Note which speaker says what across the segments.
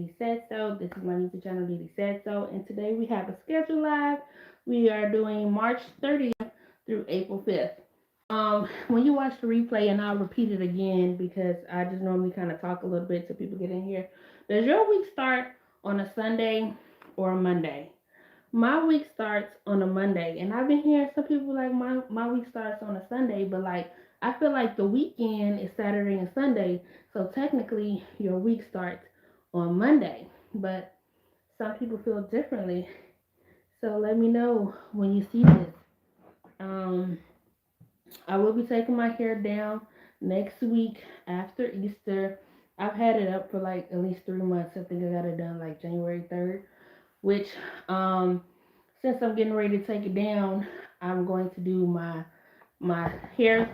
Speaker 1: Didi Said So. This is my YouTube channel, Didi Said So. And today we have a schedule live. We are doing March 30th through April 5th. When you watch the replay, and I'll repeat it again because I just normally kind of talk a little bit so people get in here. Does your week start on a Sunday or a Monday? My week starts on a Monday, and I've been hearing some people like my week starts on a Sunday, but like I feel like the weekend is Saturday and Sunday, so technically your week starts on Monday, but some people feel differently. So let me know when you see this. Um, I will be taking my hair down next week after Easter. I've had it up for like at least 3 months. I think I got it done like January 3rd, which um since I'm getting ready to take it down, I'm going to do my hair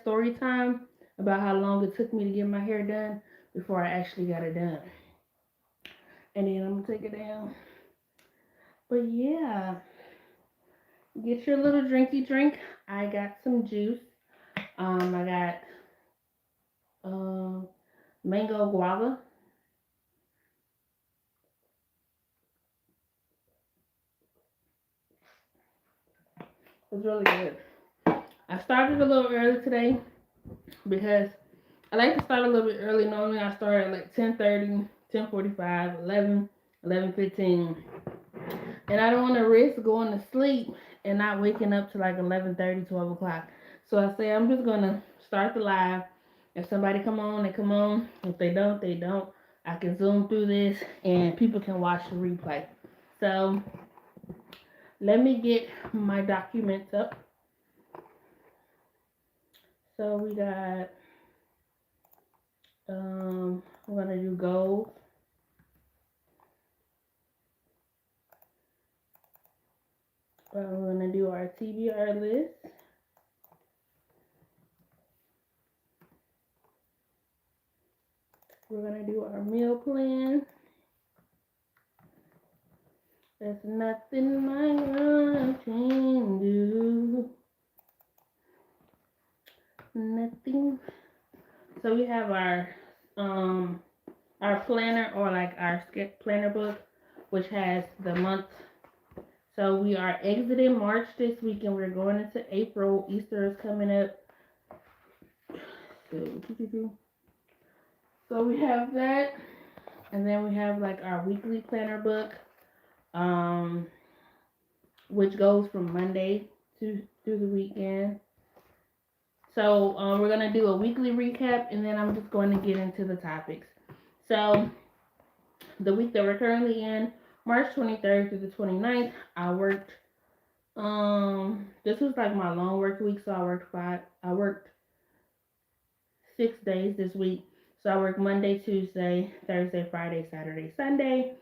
Speaker 1: story time about how long it took me to get my hair done before I actually got it done. And then I'm gonna take it down. But yeah, get your little drinky drink. I got some juice. I got um mango guava. It's really good. I started a little early today because I like to start a little bit early. Normally I start at like 10:30, 10:45, 11, 11:15. And I don't want to risk going to sleep and not waking up to like 11:30, 12 o'clock. So I say I'm just going to start the live. If somebody come on, they come on. If they don't, they don't. I can zoom through this and people can watch the replay. So let me get my documents up. So we got, we're going to do goals. We're going to do our TBR list. We're going to do our meal plan. There's nothing my love can do. Nothing. So we have our planner, or like our planner book, which has the month. So we are exiting March this week and we're going into April. Easter is coming up. So we have that. And then we have like our weekly planner book, um, which goes from Monday to through the weekend. So we're going to do a weekly recap, and then I'm just going to get into the topics. So the week that we're currently in, March 23rd through the 29th, I worked, this was like my long work week, so I worked 6 days this week. So I worked Monday, Tuesday, Thursday, Friday, Saturday, Sunday.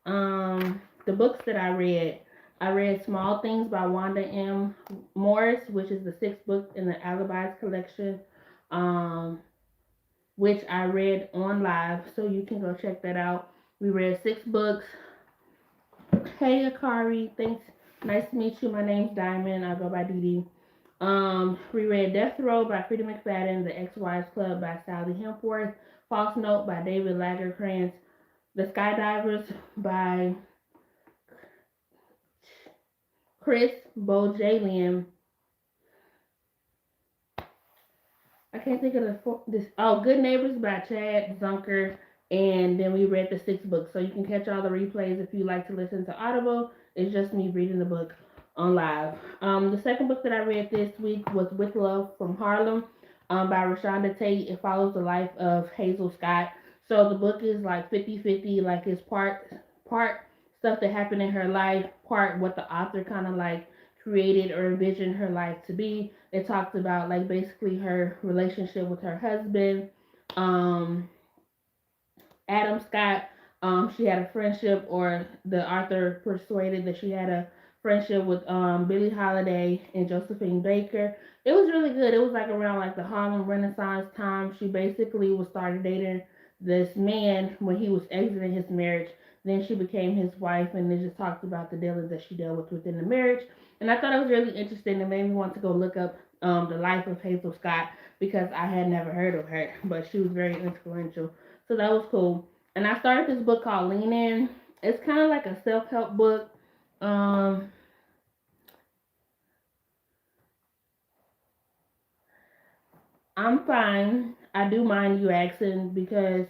Speaker 1: The books that I read Small Things by Wanda M. Morris, which is the sixth book in the Alibis collection, which I read on live, so you can go check that out. We read 6 books. Hey Akari, thanks. Nice to meet you. My name's Diamond. I go by Didi. We read Death Row by Frida McFadden, The Ex-Wives Club by Sally Hempworth, False Note by David Lagerkrantz, The Skydivers by Chris Bojalian. I can't think of this. Oh, Good Neighbors by Chad Zunker. And then we read the 6 books. So you can catch all the replays if you like to listen to Audible. It's just me reading the book on live. The second book that I read this week was With Love from Harlem, by Rashonda Tate. It follows the life of Hazel Scott. So the book is like 50-50, like it's part stuff that happened in her life, part what the author kind of like created or envisioned her life to be. It talks about like basically her relationship with her husband, Adam Scott. She had a friendship, or the author persuaded that she had a friendship with Billie Holiday and Josephine Baker. It was really good. It was like around like the Harlem Renaissance time. She basically was started dating this man when he was exiting his marriage. Then she became his wife, and they just talked about the dealings that she dealt with within the marriage. And I thought it was really interesting. It made me want to go look up the life of Hazel Scott because I had never heard of her, but she was very influential. So that was cool. And I started this book called Lean In. It's kind of like a self-help book. Um, I'm fine. I do mind you asking because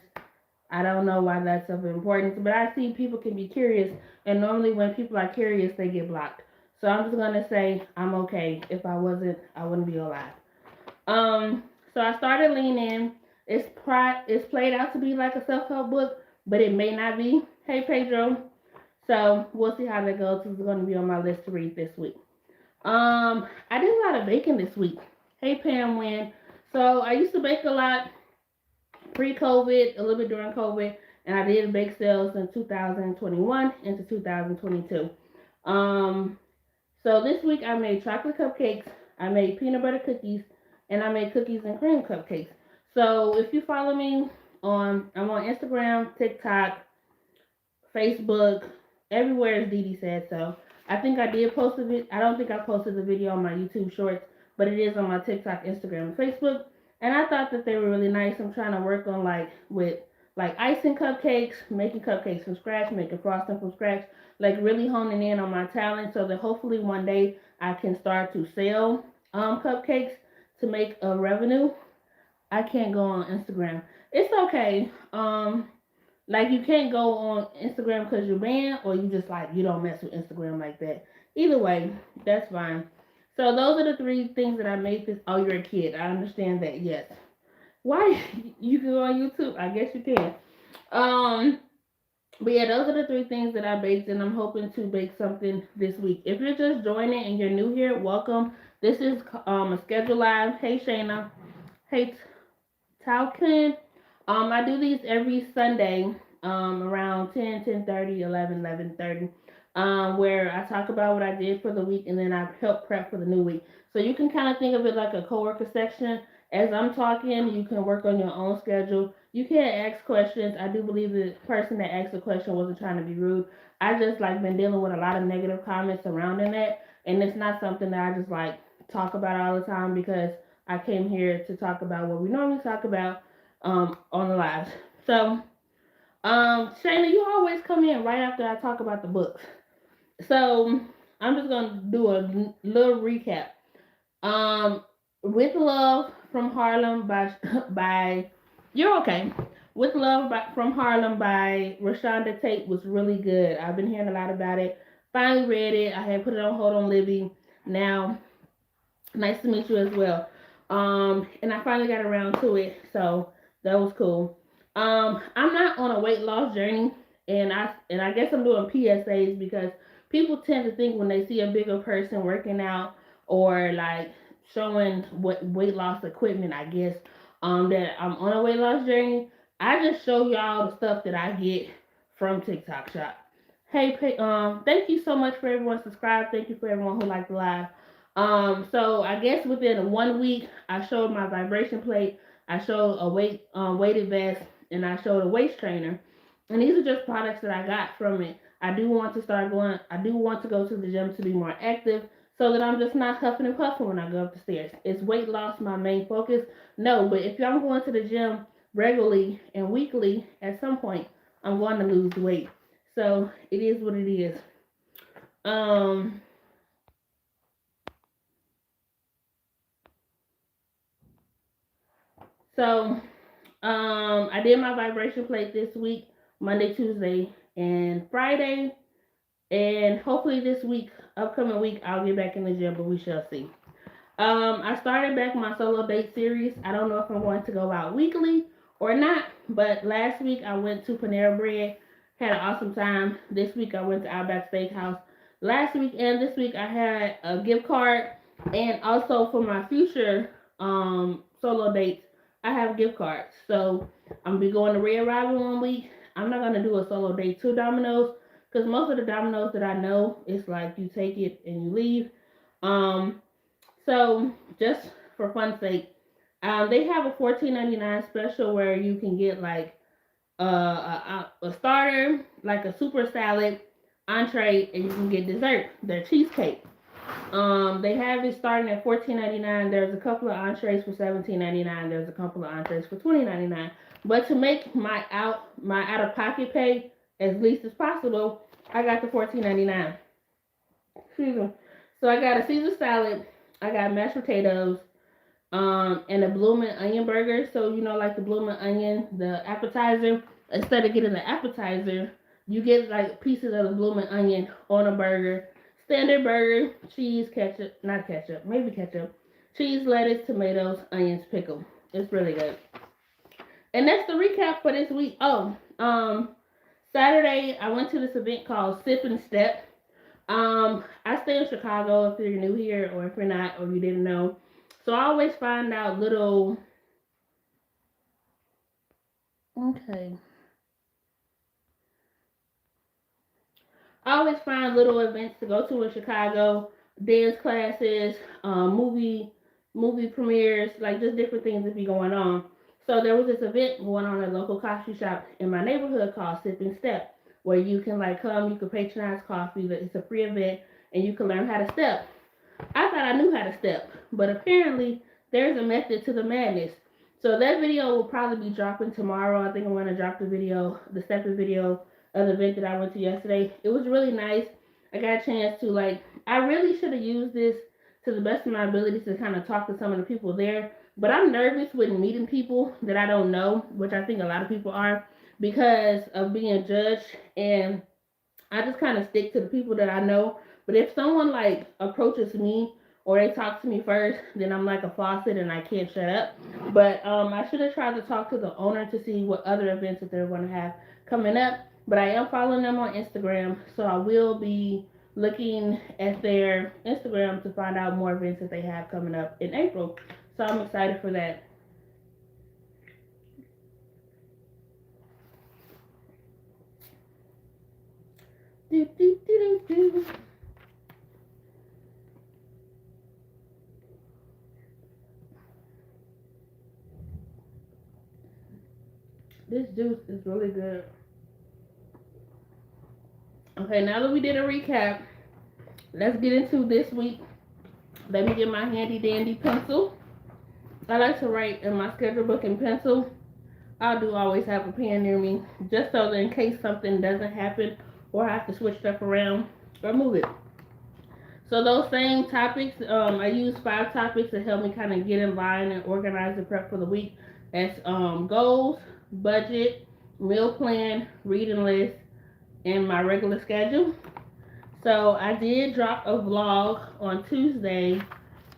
Speaker 1: I don't know why that's of importance, but I see people can be curious, and normally when people are curious, they get blocked. So I'm just gonna say I'm okay. If I wasn't, I wouldn't be alive. Um, so I started Lean In. It's played out to be like a self help book, but it may not be. Hey Pedro. So we'll see how that goes. It's gonna be on my list to read this week. I did a lot of baking this week. Hey Pam Win. So I used to bake a lot pre-COVID, a little bit during COVID, and I did bake sales in 2021 into 2022. Um, so this week I made chocolate cupcakes, I made peanut butter cookies, and I made cookies and cream cupcakes. So if you follow me I'm on Instagram, TikTok, Facebook, everywhere is Dee Dee Said So. I think I did post a video. I don't think I posted the video on my YouTube Shorts, but it is on my TikTok, Instagram, and Facebook. And I thought that they were really nice. I'm trying to work on like icing cupcakes, making cupcakes from scratch, making frosting from scratch, like really honing in on my talent so that hopefully one day I can start to sell cupcakes to make a revenue. I can't go on Instagram. It's okay. Like you can't go on Instagram because you're banned, or you just like you don't mess with Instagram like that. Either way, that's fine. So those are the three things that I made this. Oh, you're a kid. I understand that. Yes. Why you can go on YouTube? I guess you can. Um, but yeah, those are the three things that I baked, and I'm hoping to bake something this week. If you're just joining and you're new here, welcome. This is a schedule live. Hey Shayna. Hey Talkin. I do these every Sunday, around 10, 10:30, 11, 11:30, where I talk about what I did for the week and then I help prep for the new week. So you can kind of think of it like a coworker section. As I'm talking, you can work on your own schedule. You can't ask questions. I do believe the person that asked the question wasn't trying to be rude. I just like been dealing with a lot of negative comments surrounding that, and it's not something that I just like talk about all the time because I came here to talk about what we normally talk about on the lives. So, Shayna, you always come in right after I talk about the books. So, I'm just gonna do a little recap. Um, with Love from Harlem by by You're Okay. With Love from Harlem by Rashonda Tate was really good. I've been hearing a lot about it. Finally read it. I had put it on hold on Libby. Now, nice to meet you as well. And I finally got around to it, so that was cool. I'm not on a weight loss journey, and I guess I'm doing PSAs because people tend to think when they see a bigger person working out or like showing what weight loss equipment, I guess, that I'm on a weight loss journey. I just show y'all the stuff that I get from TikTok Shop. Hey, thank you so much for everyone subscribed. Thank you for everyone who liked the live. So I guess within 1 week, I showed my vibration plate, I showed a weighted vest, and I showed a waist trainer. And these are just products that I got from it. I do want to start going. I do want to go to the gym to be more active, so that I'm just not huffing and puffing when I go up the stairs. Is weight loss my main focus? No, but if I'm going to the gym regularly and weekly, at some point, I'm going to lose weight. So it is what it is. Um, so I did my vibration plate this week, Monday, Tuesday, and Friday. And hopefully this week, upcoming week, I'll get back in the gym, but we shall see. I started back my solo date series. I don't know if I'm going to go out weekly or not, but last week I went to Panera Bread, had an awesome time. This week I went to Outback Steakhouse. Last week and this week I had a gift card, and also for my future solo dates, I have gift cards. So I'm gonna be going to Red Robin 1 week. I'm not gonna do a solo date to Domino's because most of the Domino's that I know, it's like you take it and you leave. Um, so just for fun's sake, they have a $14.99 special where you can get like a starter, like a super salad, entree, and you can get dessert, their cheesecake. They have it starting at $14.99. There's a couple of entrees for $17.99. There's a couple of entrees for $20.99. But to make my out of pocket pay as least as possible, I got the $14.99. Excuse me. So I got a Caesar salad, I got mashed potatoes, and a bloomin' onion burger. So like the bloomin' onion, the appetizer. Instead of getting the appetizer, you get like pieces of the bloomin' onion on a burger. Standard burger, cheese, ketchup, not ketchup, maybe ketchup, cheese, lettuce, tomatoes, onions, pickle. It's really good. And that's the recap for this week. Oh, Saturday I went to this event called Sip and Step. I stay in Chicago if you're new here or if you're not or you didn't know. So I always find out little okay. I always find little events to go to in Chicago, dance classes, movie premieres, like just different things that be going on. So there was this event going on at a local coffee shop in my neighborhood called Sip and Step, where you can like come, you can patronize coffee. It's a free event, and you can learn how to step. I thought I knew how to step, but apparently there's a method to the madness. So that video will probably be dropping tomorrow. I think I'm gonna drop the video, the stepping video of the event that I went to yesterday. It was really nice. I got a chance to I really should have used this to the best of my abilities to kind of talk to some of the people there. But I'm nervous with meeting people that I don't know, which I think a lot of people are, because of being judged. And I just kind of stick to the people that I know. But if someone approaches me or they talk to me first, then I'm like a faucet and I can't shut up. But I should have tried to talk to the owner to see what other events that they're going to have coming up. But I am following them on Instagram, so I will be looking at their Instagram to find out more events that they have coming up in April. So I'm excited for that. Do, do, do, do, do. This juice is really good. Okay, now that we did a recap, let's get into this week. Let me get my handy dandy pencil. I like to write in my schedule book in pencil. I do always have a pen near me, just so that in case something doesn't happen or I have to switch stuff around or move it. So those same topics, I use 5 topics to help me kind of get in line and organize and prep for the week. That's goals, budget, meal plan, reading list, and my regular schedule. So I did drop a vlog on Tuesday,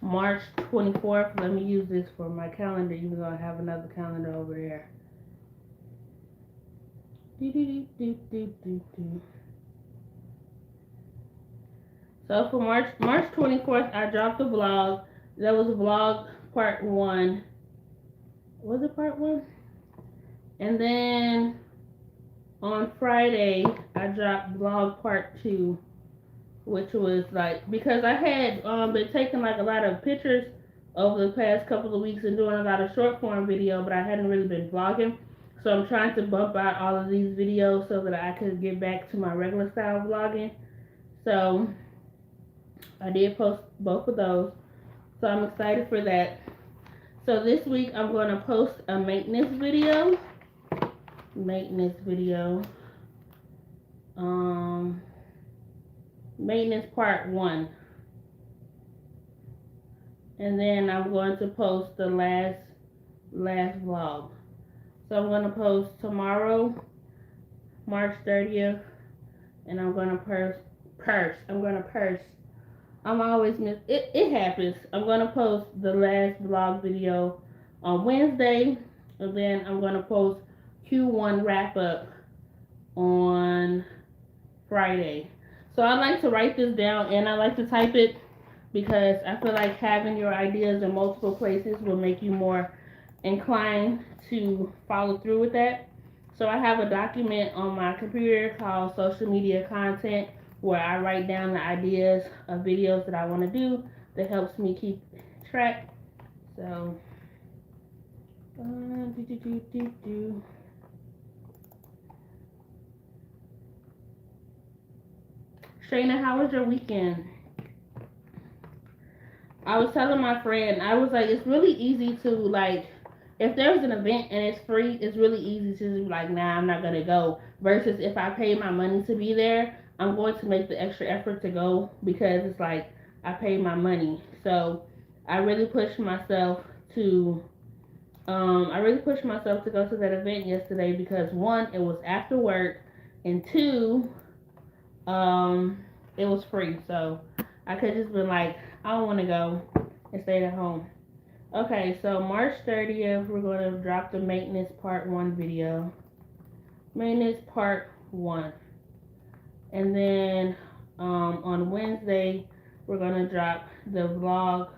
Speaker 1: March 24th. Let me use this for my calendar, even though I have another calendar over there. So for March 24th, I dropped a vlog. That was vlog part 1. Was it part 1? And then on Friday, I dropped vlog part 2, which was because I had been taking a lot of pictures over the past couple of weeks and doing a lot of short form video, but I hadn't really been vlogging. So I'm trying to bump out all of these videos so that I could get back to my regular style vlogging. So I did post both of those. So I'm excited for that. So this week I'm going to post a maintenance video. Maintenance part 1. And then I'm going to post the last vlog. So I'm going to post tomorrow, March 30th, and I'm going to purse. I'm always miss. It happens. I'm going to post the last vlog video on Wednesday, and then I'm going to post Q1 wrap up on Friday. So I like to write this down and I like to type it because I feel like having your ideas in multiple places will make you more inclined to follow through with that. So I have a document on my computer called social media content where I write down the ideas of videos that I want to do that helps me keep track. So Shayna, how was your weekend? I was telling my friend, I was like, it's really easy to if there's an event and it's free, it's really easy to be like, nah, I'm not gonna go. Versus if I pay my money to be there, I'm going to make the extra effort to go because it's like I paid my money. So I really pushed myself to go to that event yesterday because one, it was after work, and two, um, it was free. So I could just been like, I don't want to go and stay at home. Okay, so March 30th, we're going to drop the maintenance part 1 video. Maintenance part 1. And then on Wednesday, we're going to drop the vlog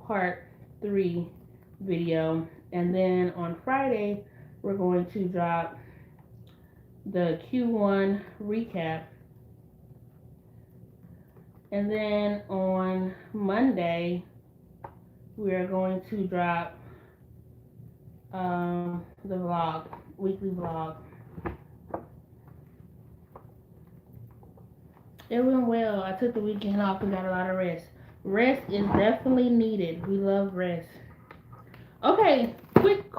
Speaker 1: part 3 video. And then on Friday, we're going to drop the Q1 recap. And then on Monday, we are going to drop the vlog, weekly vlog. It went well. I took the weekend off and got a lot of rest. Rest is definitely needed. We love rest. Okay, quick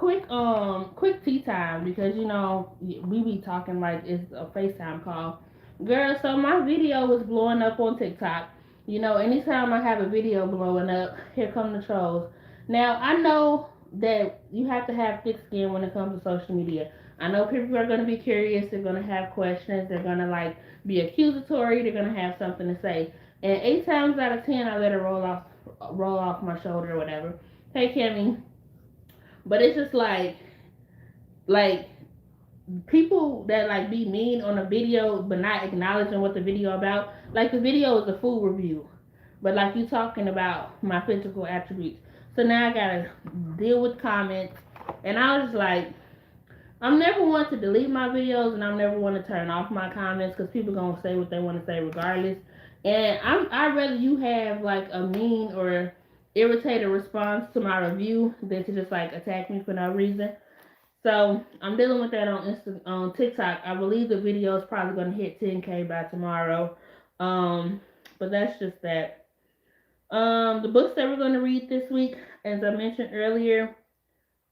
Speaker 1: tea time because we be talking like it's a FaceTime call. Girl, so my video was blowing up on TikTok. Anytime I have a video blowing up, here come the trolls. Now I know that you have to have thick skin when it comes to social media. I know people are gonna be curious, they're gonna have questions, they're gonna like be accusatory, they're gonna have something to say. And 8 times out of 10 I let it roll off my shoulder or whatever. Hey Kimmy. But it's just like people that like be mean on a video but not acknowledging what the video about. Like the video is a food review, but like you talking about my physical attributes. So now I gotta deal with comments, and I was just like, I'm never one to delete my videos, and I'm never one to turn off my comments because people gonna say what they want to say regardless. And I'd rather you have like a mean or irritated response to my review than to just like attack me for no reason. So I'm dealing with that on TikTok. I believe the video is probably gonna hit 10K by tomorrow. But that's just that. The books that we're gonna read this week, as I mentioned earlier,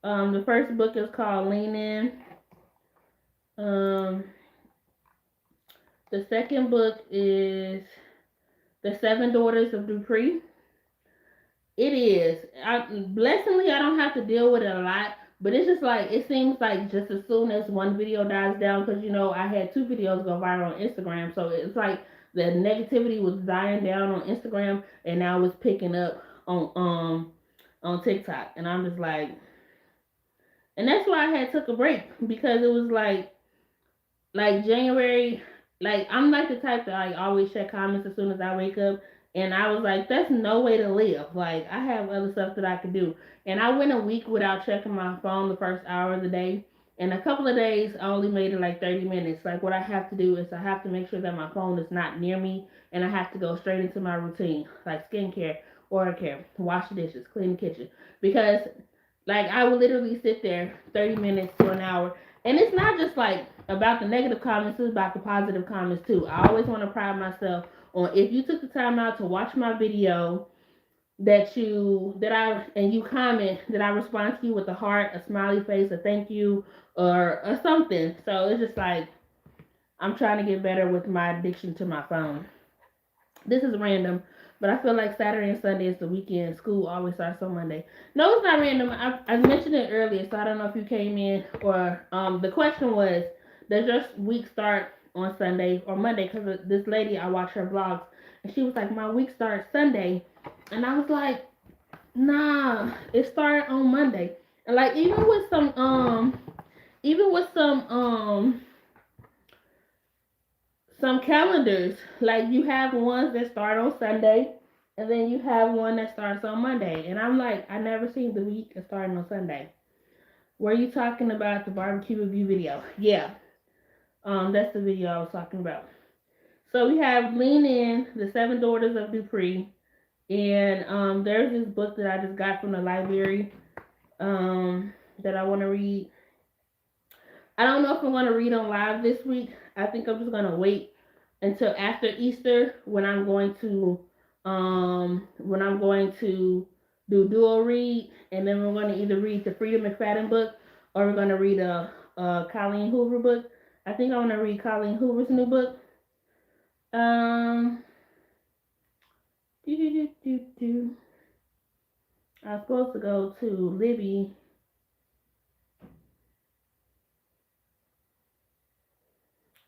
Speaker 1: the first book is called Lean In. The second book is The Seven Daughters of Dupree. It is. Blessingly, I don't have to deal with it a lot, but it's just like, it seems like just as soon as one video dies down, because I had 2 videos go viral on Instagram, so it's like the negativity was dying down on Instagram, and now it's picking up on TikTok, and I'm just like, and that's why I had took a break because it was like January, like I'm like the type that I always check comments as soon as I wake up, and I was like, that's no way to live. Like I have other stuff that I could do, and I went a week without checking my phone the first hour of the day, and a couple of days I only made it like 30 minutes. Like what I have to do is I have to make sure that my phone is not near me, and I have to go straight into my routine, like skincare, oral care, wash the dishes, clean the kitchen, because like I would literally sit there 30 minutes to an hour. And it's not just like about the negative comments, it's about the positive comments too. I always want to pride myself on if you took the time out to watch my video and you comment that I respond to you with a heart, a smiley face, a thank you, or something. So it's just like I'm trying to get better with my addiction to my phone. This is random, but I feel like Saturday and Sunday is the weekend. School always starts on Monday. No, it's not random. I mentioned it earlier, so I don't know if you came in or the question was, does your week start on Sunday or Monday? Because this lady, I watch her vlogs, and she was like, my week starts Sunday, and I was like, nah, it started on Monday. And like even with some calendars, like you have ones that start on Sunday, and then you have one that starts on Monday. And I'm like, I never seen the week starting on Sunday. Were you talking about the barbecue review video? Yeah, that's the video I was talking about. So we have Lean In, The Seven Daughters of Dupree, and there's this book that I just got from the library that I want to read. I don't know if I'm going to read on live this week. I think I'm just going to wait until after Easter when I'm going to do dual read, and then we're going to either read the Freedom McFadden book or we're going to read a Colleen Hoover book. I think I want to read Colleen Hoover's new book. Um, do, do, do, do, do. I was supposed to go to Libby.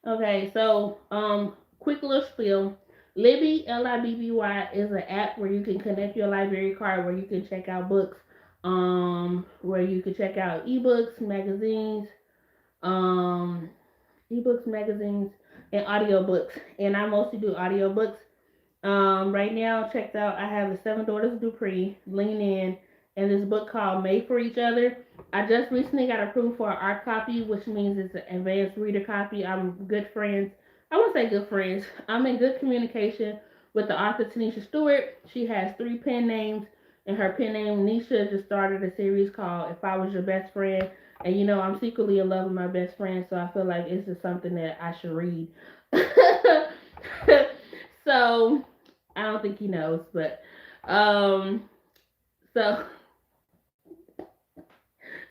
Speaker 1: Okay, so quick little spiel. Libby, Libby, is an app where you can connect your library card, where you can check out books, where you can check out ebooks, magazines, um, ebooks, magazines, and audiobooks. And I mostly do audiobooks. Right now, checked out, I have The Seven Daughters of Dupree, Lean In, and this book called Made for Each Other. I just recently got approved for an art copy, which means it's an advanced reader copy. I'm good friends. I won't say good friends. I'm in good communication with the author, Tanisha Stewart. She has 3 pen names, and her pen name, Nisha, just started a series called If I Was Your Best Friend. And you know, I'm secretly in love with my best friend, so I feel like it's just something that I should read. So, I don't think he knows, but so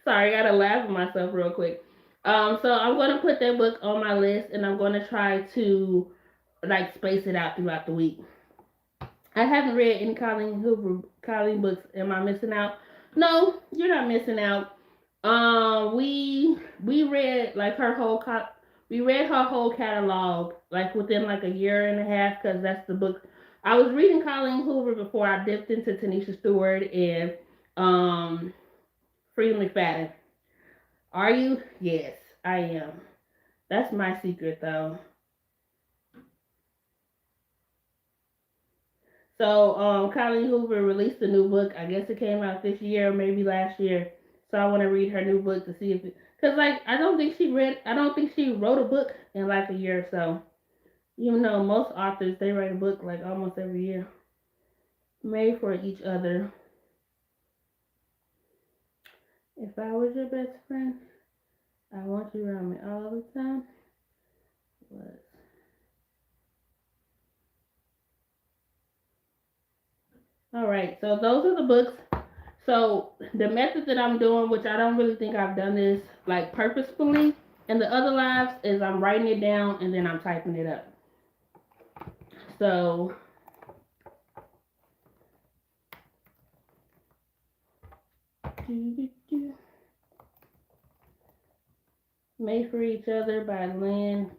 Speaker 1: sorry, I gotta laugh at myself real quick. So I'm gonna put that book on my list, and I'm gonna try to like space it out throughout the week. I haven't read any Colleen books. Am I missing out? No, you're not missing out. We read like we read her whole catalog like within like a year and a half, because that's the book. I was reading Colleen Hoover before I dipped into Tanisha Stewart and um Freedom McFadden. Are you? Yes, I am. That's my secret though. So Colleen Hoover released a new book. I guess it came out this year, or maybe last year. So I want to read her new book to see if it, cause like I don't think she wrote a book in like a year or so. You know, most authors they write a book like almost every year. Made for each other. If I was your best friend, I want you around me all the time. What? All right, so those are the books. So the method that I'm doing, which I don't really think I've done this like purposefully in the other lives, is I'm writing it down and then I'm typing it up. So Made for Each Other by Lynn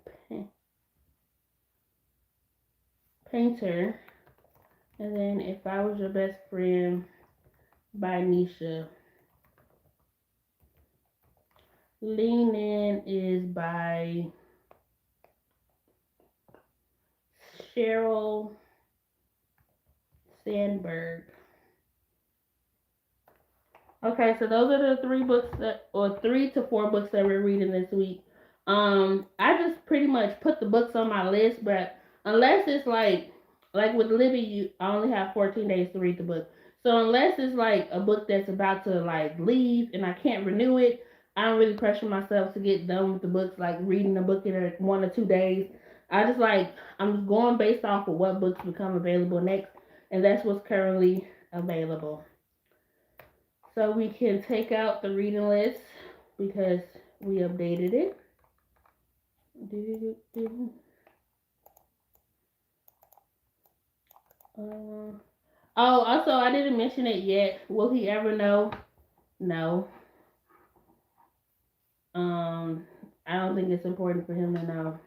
Speaker 1: Painter. And then If I Was Your Best Friend by Nisha. Lean In is by Cheryl Sandberg. Okay, so those are the 3 books or 3 to 4 books that we're reading this week. I just pretty much put the books on my list, but unless it's like with Libby, I only have 14 days to read the book. So unless it's like a book that's about to like leave and I can't renew it, I don't really pressure myself to get done with the books, like reading the book in 1 or 2 days. I just I'm going based off of what books become available next, and that's what's currently available. So we can take out the reading list because we updated it. Also, I didn't mention it yet. Will he ever know? No. I don't think it's important for him to know.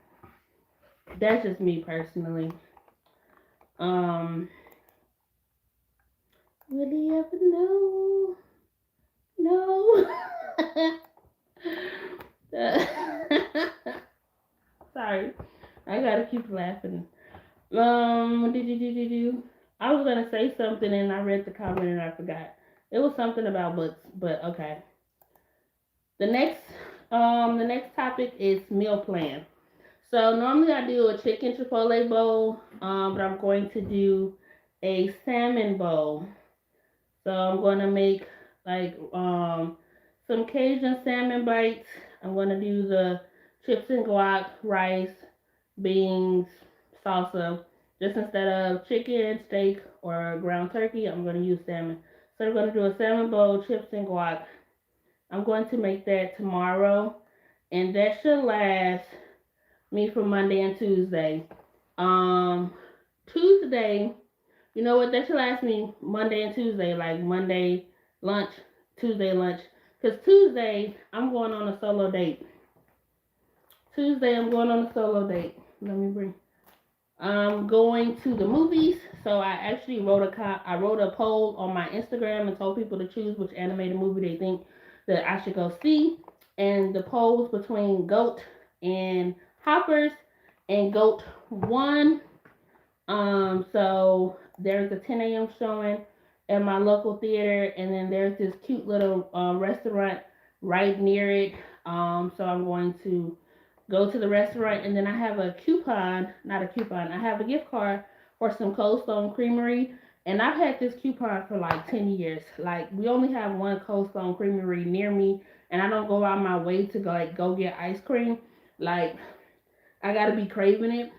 Speaker 1: That's just me personally. Um, will he ever know? No. Sorry, I gotta keep laughing. I was gonna say something and I read the comment and I forgot. It was something about books, but okay. The next, the next topic is meal plan. So normally I do a chicken chipotle bowl, but I'm going to do a salmon bowl. So I'm gonna make like some Cajun salmon bites. I'm gonna do the chips and guac, rice, beans, salsa. Just instead of chicken, steak, or ground turkey, I'm gonna use salmon. So we're going to do a salmon bowl, chips, and guac. I'm going to make that tomorrow, and that should last me for Monday and Tuesday. Um, Tuesday, you know what? That should last me Monday and Tuesday, like Monday lunch, Tuesday lunch. Because Tuesday, I'm going on a solo date. Tuesday, I'm going on a solo date. Let me bring. I'm going to the movies. So I actually wrote a poll on my Instagram and told people to choose which animated movie they think that I should go see. And the poll was between Goat and Hoppers, and Goat won. So there's a 10 a.m. showing at my local theater, and then there's this cute little restaurant right near it. So I'm going to go to the restaurant, and then I have a coupon, not a coupon, I have a gift card for some Cold Stone Creamery, and I've had this coupon for like 10 years. Like, we only have one Cold Stone Creamery near me, and I don't go out my way to go get ice cream. Like, I gotta be craving it.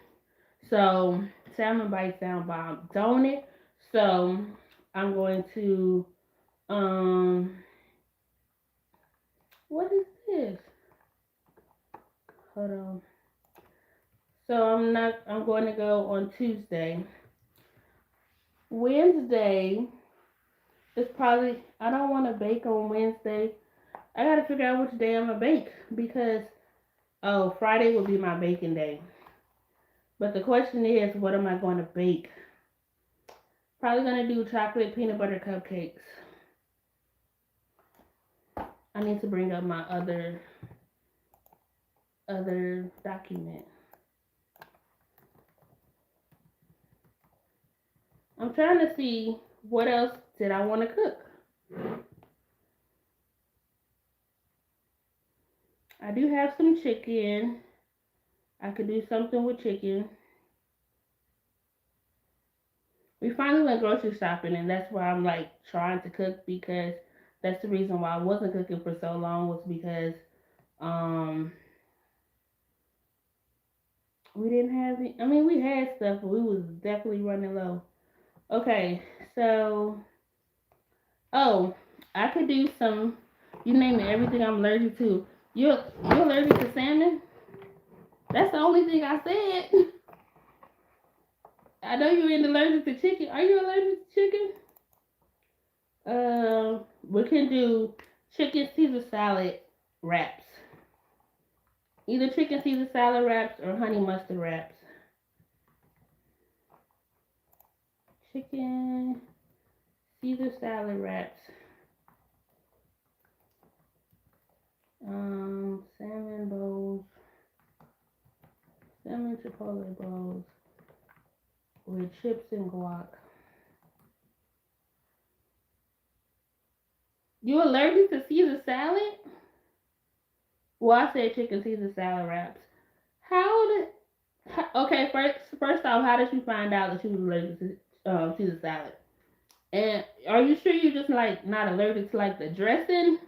Speaker 1: So salmon bites sound bomb, don't it? So I'm going to what is this? Hold on. So I'm going to go on Tuesday. Wednesday is probably, I don't want to bake on Wednesday. I gotta figure out which day I'm gonna bake, because Friday will be my baking day. But the question is, what am I going to bake? Probably gonna do chocolate peanut butter cupcakes. I need to bring up my other document. I'm trying to see what else did I want to cook. I do have some chicken. I could do something with chicken. We finally went grocery shopping, and that's why I'm like trying to cook, because that's the reason why I wasn't cooking for so long, was because um we didn't have it. I mean, we had stuff, but we was definitely running low. Okay, so I could do some. You name it, everything I'm allergic to. You're allergic to salmon? That's the only thing I said. I know you're allergic to chicken. Are you allergic to chicken? We can do chicken Caesar salad wraps. Either chicken Caesar salad wraps or honey mustard wraps. Chicken Caesar salad wraps. Salmon bowls. Salmon chipotle bowls with chips and guac. You allergic to Caesar salad? Well, I said chicken Caesar salad wraps. Okay, first off, how did you find out that you was allergic to Caesar salad? And are you sure you're just like not allergic to like the dressing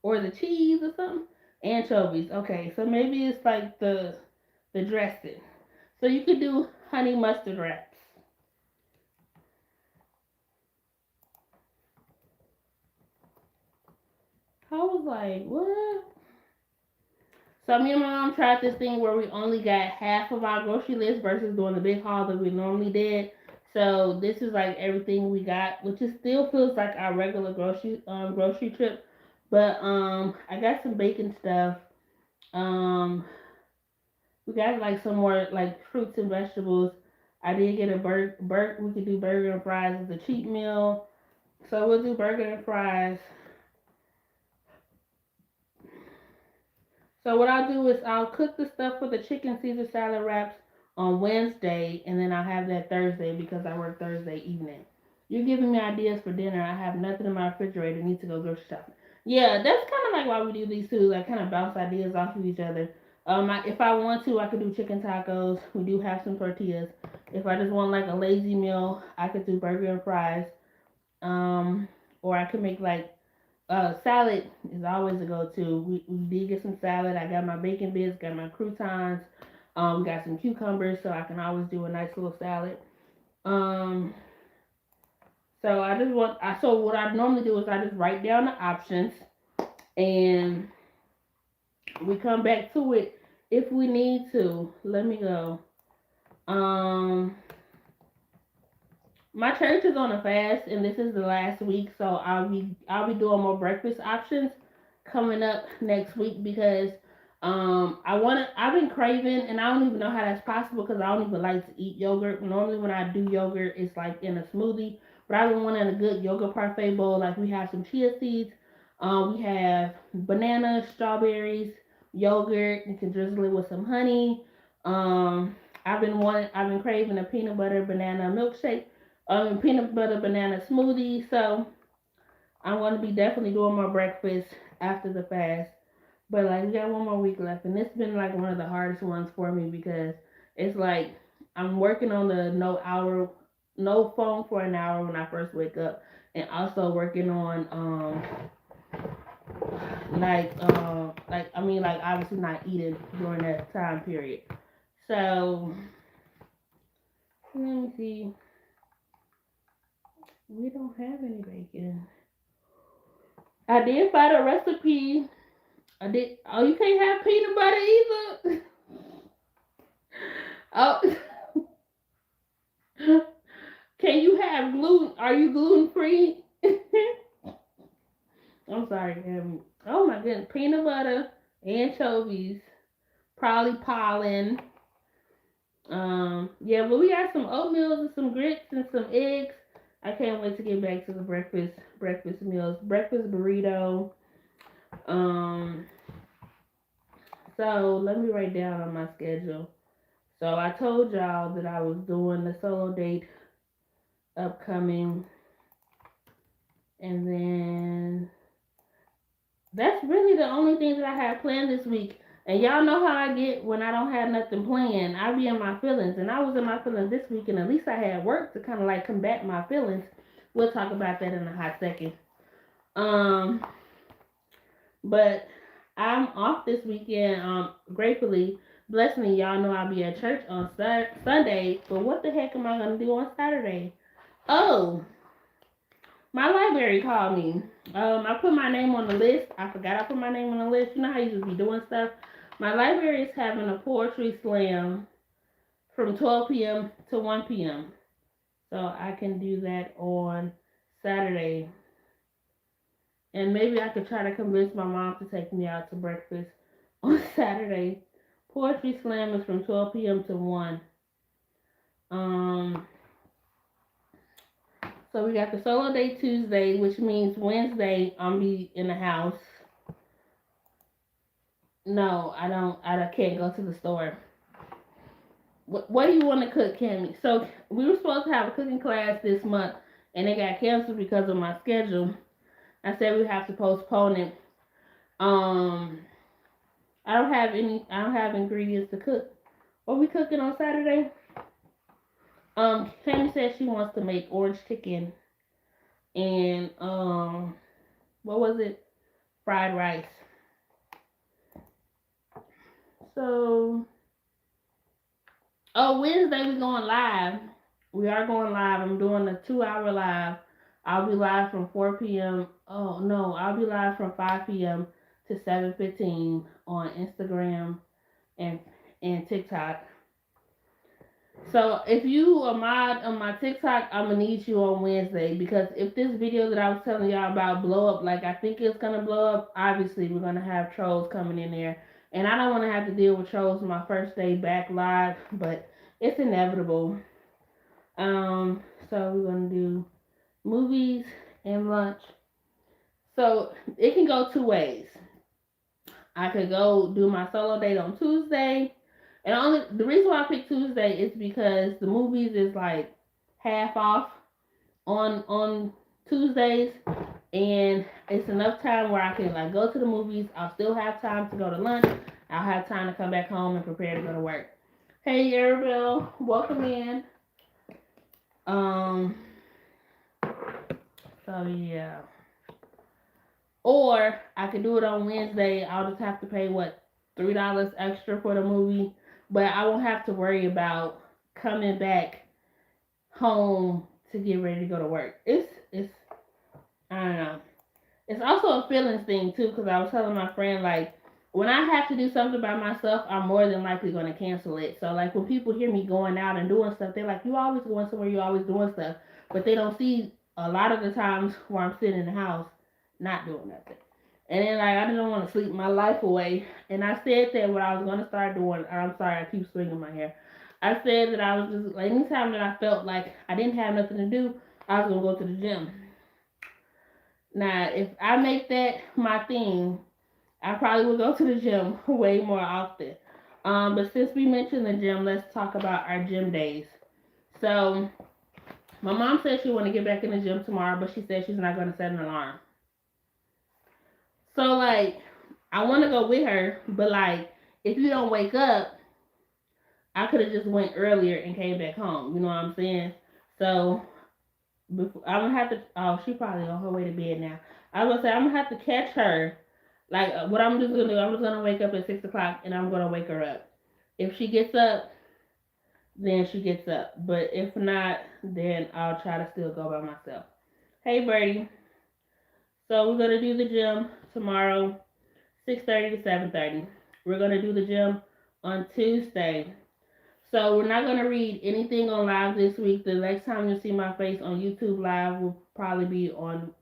Speaker 1: or the cheese or something? Anchovies. Okay, so maybe it's like the dressing. So you could do honey mustard wraps. I was like, what? So me and my mom tried this thing where we only got half of our grocery list versus doing the big haul that we normally did. So this is like everything we got, which is still feels like our regular grocery trip. But I got some bacon stuff. Um we got like some more like fruits and vegetables. I did get a we could do burger and fries as a cheat meal. So we'll do burger and fries. So what I'll do is I'll cook the stuff for the chicken Caesar salad wraps on Wednesday, and then I'll have that Thursday because I work Thursday evening. You're giving me ideas for dinner. I have nothing in my refrigerator. Need to go grocery shopping. Yeah, that's kind of like why we do these two. Like, kind of bounce ideas off of each other. If I want to, I could do chicken tacos. We do have some tortillas. If I just want like a lazy meal, I could do burger and fries. Or I could make like salad is always a go-to. We did get some salad. I got my bacon bits, got my croutons, got some cucumbers, so I can always do a nice little salad. Um, So so what I normally do is I just write down the options and we come back to it if we need to. Let me go. Um, my church is on a fast, and this is the last week, so I'll be doing more breakfast options coming up next week because I've been craving, and I don't even know how that's possible because I don't even like to eat yogurt. Normally when I do yogurt, it's like in a smoothie, but I've been wanting a good yogurt parfait bowl. Like we have some chia seeds, we have bananas, strawberries, yogurt. You can drizzle it with some honey. Um, I've been craving a peanut butter banana milkshake, peanut butter banana smoothie. So I'm going to be definitely doing my breakfast after the fast. But like we got one more week left, and it's been like one of the hardest ones for me because it's like I'm working on the no phone for an hour when I first wake up, and also working on like obviously not eating during that time period. So let me see. We don't have any bacon. I did find a recipe. I did. Oh, you can't have peanut butter either. Oh, can you have gluten? Are you gluten free? I'm sorry. Oh my goodness, peanut butter, anchovies, probably pollen. Yeah, but we got some oatmeal and some grits and some eggs. I can't wait to get back to the breakfast meals, breakfast burrito. Um, so let me write down on my schedule. So I told y'all that I was doing the solo date upcoming, and then that's really the only thing that I have planned this week. And y'all know how I get when I don't have nothing planned. I be in my feelings, and I was in my feelings this week, and at least I had work to kind of like combat my feelings. We'll talk about that in a hot second. Um, but I'm off this weekend. Gratefully, blessingly, y'all know I'll be at church on Sunday. But what the heck am I gonna do on Saturday? Oh, my library called me. I put my name on the list. I forgot I put my name on the list. You know how you just be doing stuff. My library is having a poetry slam from 12 p.m. to 1 p.m. So I can do that on Saturday. And maybe I could try to convince my mom to take me out to breakfast on Saturday. Poetry slam is from 12 p.m. to 1. Um, so we got the solo day Tuesday, which means Wednesday I'll be in the house. No, I don't. I can't go to the store. What do you want to cook, Cammy? So we were supposed to have a cooking class this month, and it got canceled because of my schedule. I said we have to postpone it. Um, I don't have any. I don't have ingredients to cook. What we cooking on Saturday? Cammy said she wants to make orange chicken and what was it? Fried rice. So, Wednesday we going live. We are going live. I'm doing a 2-hour live. I'll be live from 4 p.m. Oh no, I'll be live from 5 p.m. to 7:15 on Instagram and TikTok. So if you are mod on my TikTok, I'm gonna need you on Wednesday because if this video that I was telling y'all about blow up like I think it's gonna blow up, obviously we're gonna have trolls coming in there, and I don't want to have to deal with trolls my first day back live, but it's inevitable. So we're gonna do movies and lunch. So it can go two ways. I could go do my solo date on Tuesday. And the reason why I picked Tuesday is because the movies is like half off on Tuesdays, and it's enough time where I can like go to the movies. I'll still have time to go to lunch. I'll have time to come back home and prepare to go to work. Hey Arabelle, welcome in. So yeah. Or I could do it on Wednesday. I'll just have to pay $3 extra for the movie, but I won't have to worry about coming back home to get ready to go to work. It's I don't know. It's also a feelings thing too, because I was telling my friend like when I have to do something by myself, I'm more than likely going to cancel it. So like when people hear me going out and doing stuff, they're like, "You always going somewhere, you always doing stuff," but they don't see a lot of the times where I'm sitting in the house not doing nothing. And then like I didn't want to sleep my life away, and I said that what I was going to start doing. I'm sorry, I keep swinging my hair. I said that I was just like anytime that I felt like I didn't have nothing to do, I was gonna go to the gym. Now, if I make that my thing, I probably will go to the gym way more often. But since we mentioned the gym, let's talk about our gym days. So, my mom said she want to get back in the gym tomorrow, but she said she's not going to set an alarm. So, like, I want to go with her, but like, if you don't wake up, I could have just went earlier and came back home. You know what I'm saying? So, I'm gonna have to. Oh, she probably on her way to bed now. I was gonna say I'm gonna have to catch her. Like what I'm just gonna do, I'm just gonna wake up at 6 o'clock and I'm gonna wake her up. If she gets up, then she gets up. But if not, then I'll try to still go by myself. Hey, Birdie. So we're gonna do the gym tomorrow, 6:30 to 7:30. We're gonna do the gym on Tuesday. So we're not gonna read anything on live this week. The next time you see my face on YouTube live will probably be on.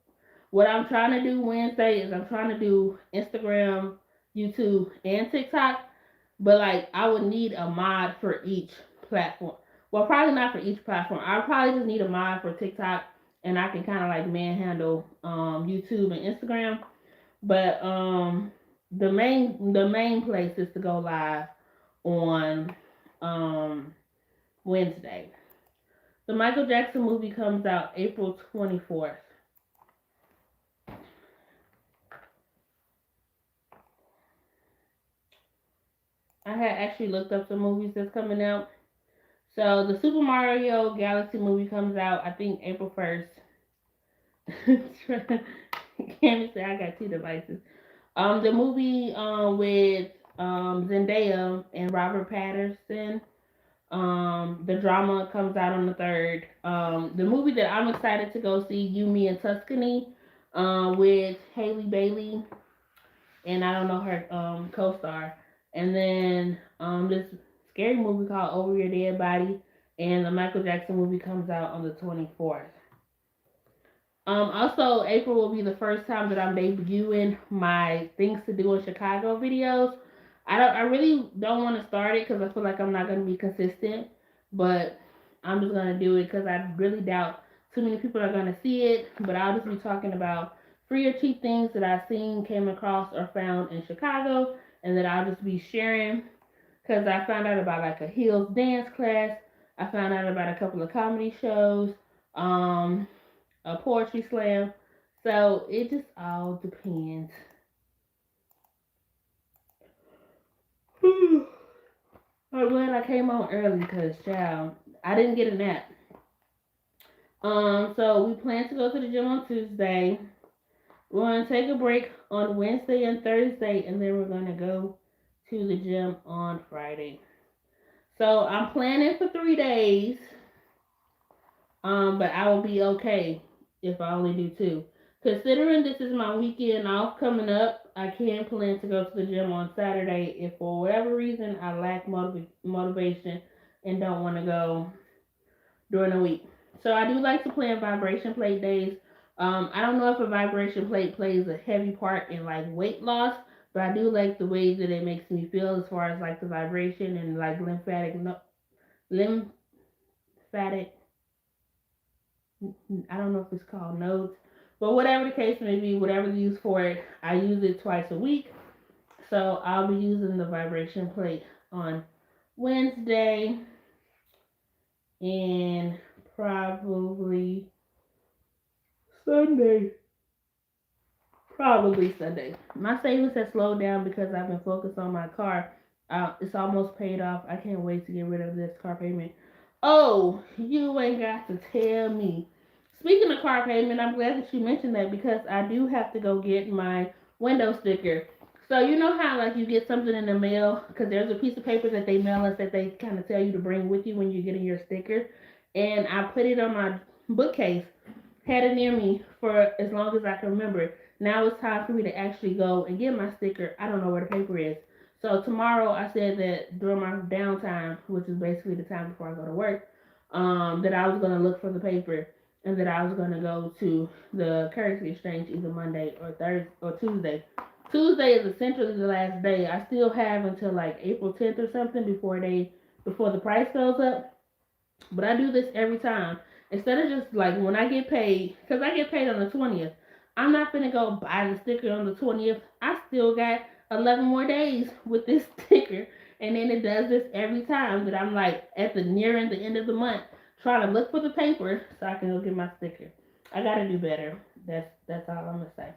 Speaker 1: What I'm trying to do Wednesday is I'm trying to do Instagram, YouTube, and TikTok. But like I would need a mod for each platform. Well, probably not for each platform. I probably just need a mod for TikTok, and I can kind of like manhandle YouTube and Instagram. But the main place is to go live on um Wednesday. The Michael Jackson movie comes out April 24th. I had actually looked up some movies that's coming out. So the Super Mario Galaxy movie comes out, I think, April 1st. Can't say I got two devices. The movie with Zendaya and Robert Patterson. The drama comes out on the 3rd. The movie that I'm excited to go see, You, Me, and Tuscany, with Haley Bailey, and I don't know her co-star. And then this scary movie called Over Your Dead Body, and the Michael Jackson movie comes out on the 24th. Also, April will be the first time that I'm debuting my things to do in Chicago videos. I really don't want to start it because I feel like I'm not gonna be consistent, but I'm just gonna do it because I really doubt too many people are gonna see it. But I'll just be talking about free or cheap things that I've seen, came across, or found in Chicago, and that I'll just be sharing because I found out about like a heels dance class. I found out about a couple of comedy shows. A poetry slam. So it just all depends. I'm glad I came on early because, child, I didn't get a nap. So we plan to go to the gym on Tuesday. We're gonna take a break on Wednesday and Thursday, and then we're gonna go to the gym on Friday. So I'm planning for 3 days. But I will be okay if I only do two. Considering this is my weekend off coming up, I can plan to go to the gym on Saturday if for whatever reason I lack motivation and don't want to go during the week. So I do like to plan vibration plate days. I don't know if a vibration plate plays a heavy part in like weight loss, but I do like the way that it makes me feel as far as like the vibration and like lymphatic I don't know if it's called nodes, but whatever the case may be, whatever you use for it, I use it twice a week. So I'll be using the vibration plate on Wednesday and probably Sunday. Probably Sunday. My savings has slowed down because I've been focused on my car. It's almost paid off. I can't wait to get rid of this car payment. Oh, you ain't got to tell me. Speaking of car payment, I'm glad that you mentioned that because I do have to go get my window sticker. So you know how like you get something in the mail because there's a piece of paper that they mail us that they kind of tell you to bring with you when you're getting your sticker, and I put it on my bookcase, had it near me for as long as I can remember. Now it's time for me to actually go and get my sticker. I don't know where the paper is. So tomorrow I said that during my downtime, which is basically the time before I go to work, that I was gonna look for the paper and that I was gonna go to the currency exchange either Monday or Thursday or Tuesday. Tuesday is essentially the last day. I still have until like April 10th or something before the price goes up. But I do this every time. Instead of just like when I get paid, because I get paid on the 20th, I'm not gonna go buy the sticker on the 20th. I still got 11 more days with this sticker. And then it does this every time that I'm like at the nearing the end of the month trying to look for the paper so I can go get my sticker. I gotta do better. That's all I'm gonna say.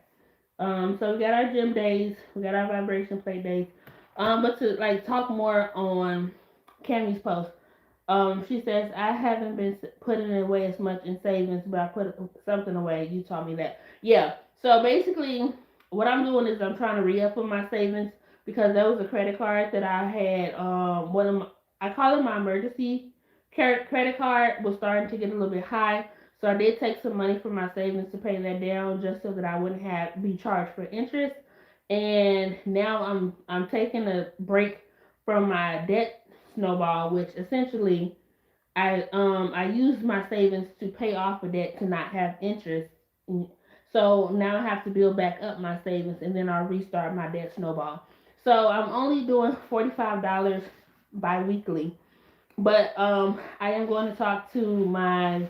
Speaker 1: So we got our gym days, we got our vibration play days. But to like talk more on Cammie's post, she says, I haven't been putting away as much in savings, but I put something away. You taught me that. Yeah. So basically, what I'm doing is I'm trying to re-up on my savings because that was a credit card that I had. One of my, I call it my emergency credit card was starting to get a little bit high. So I did take some money from my savings to pay that down just so that I wouldn't have be charged for interest. And now I'm taking a break from my debt snowball, which essentially I used my savings to pay off a debt to not have interest. So now I have to build back up my savings and then I'll restart my debt snowball. So I'm only doing $45 bi-weekly. But I am going to talk to my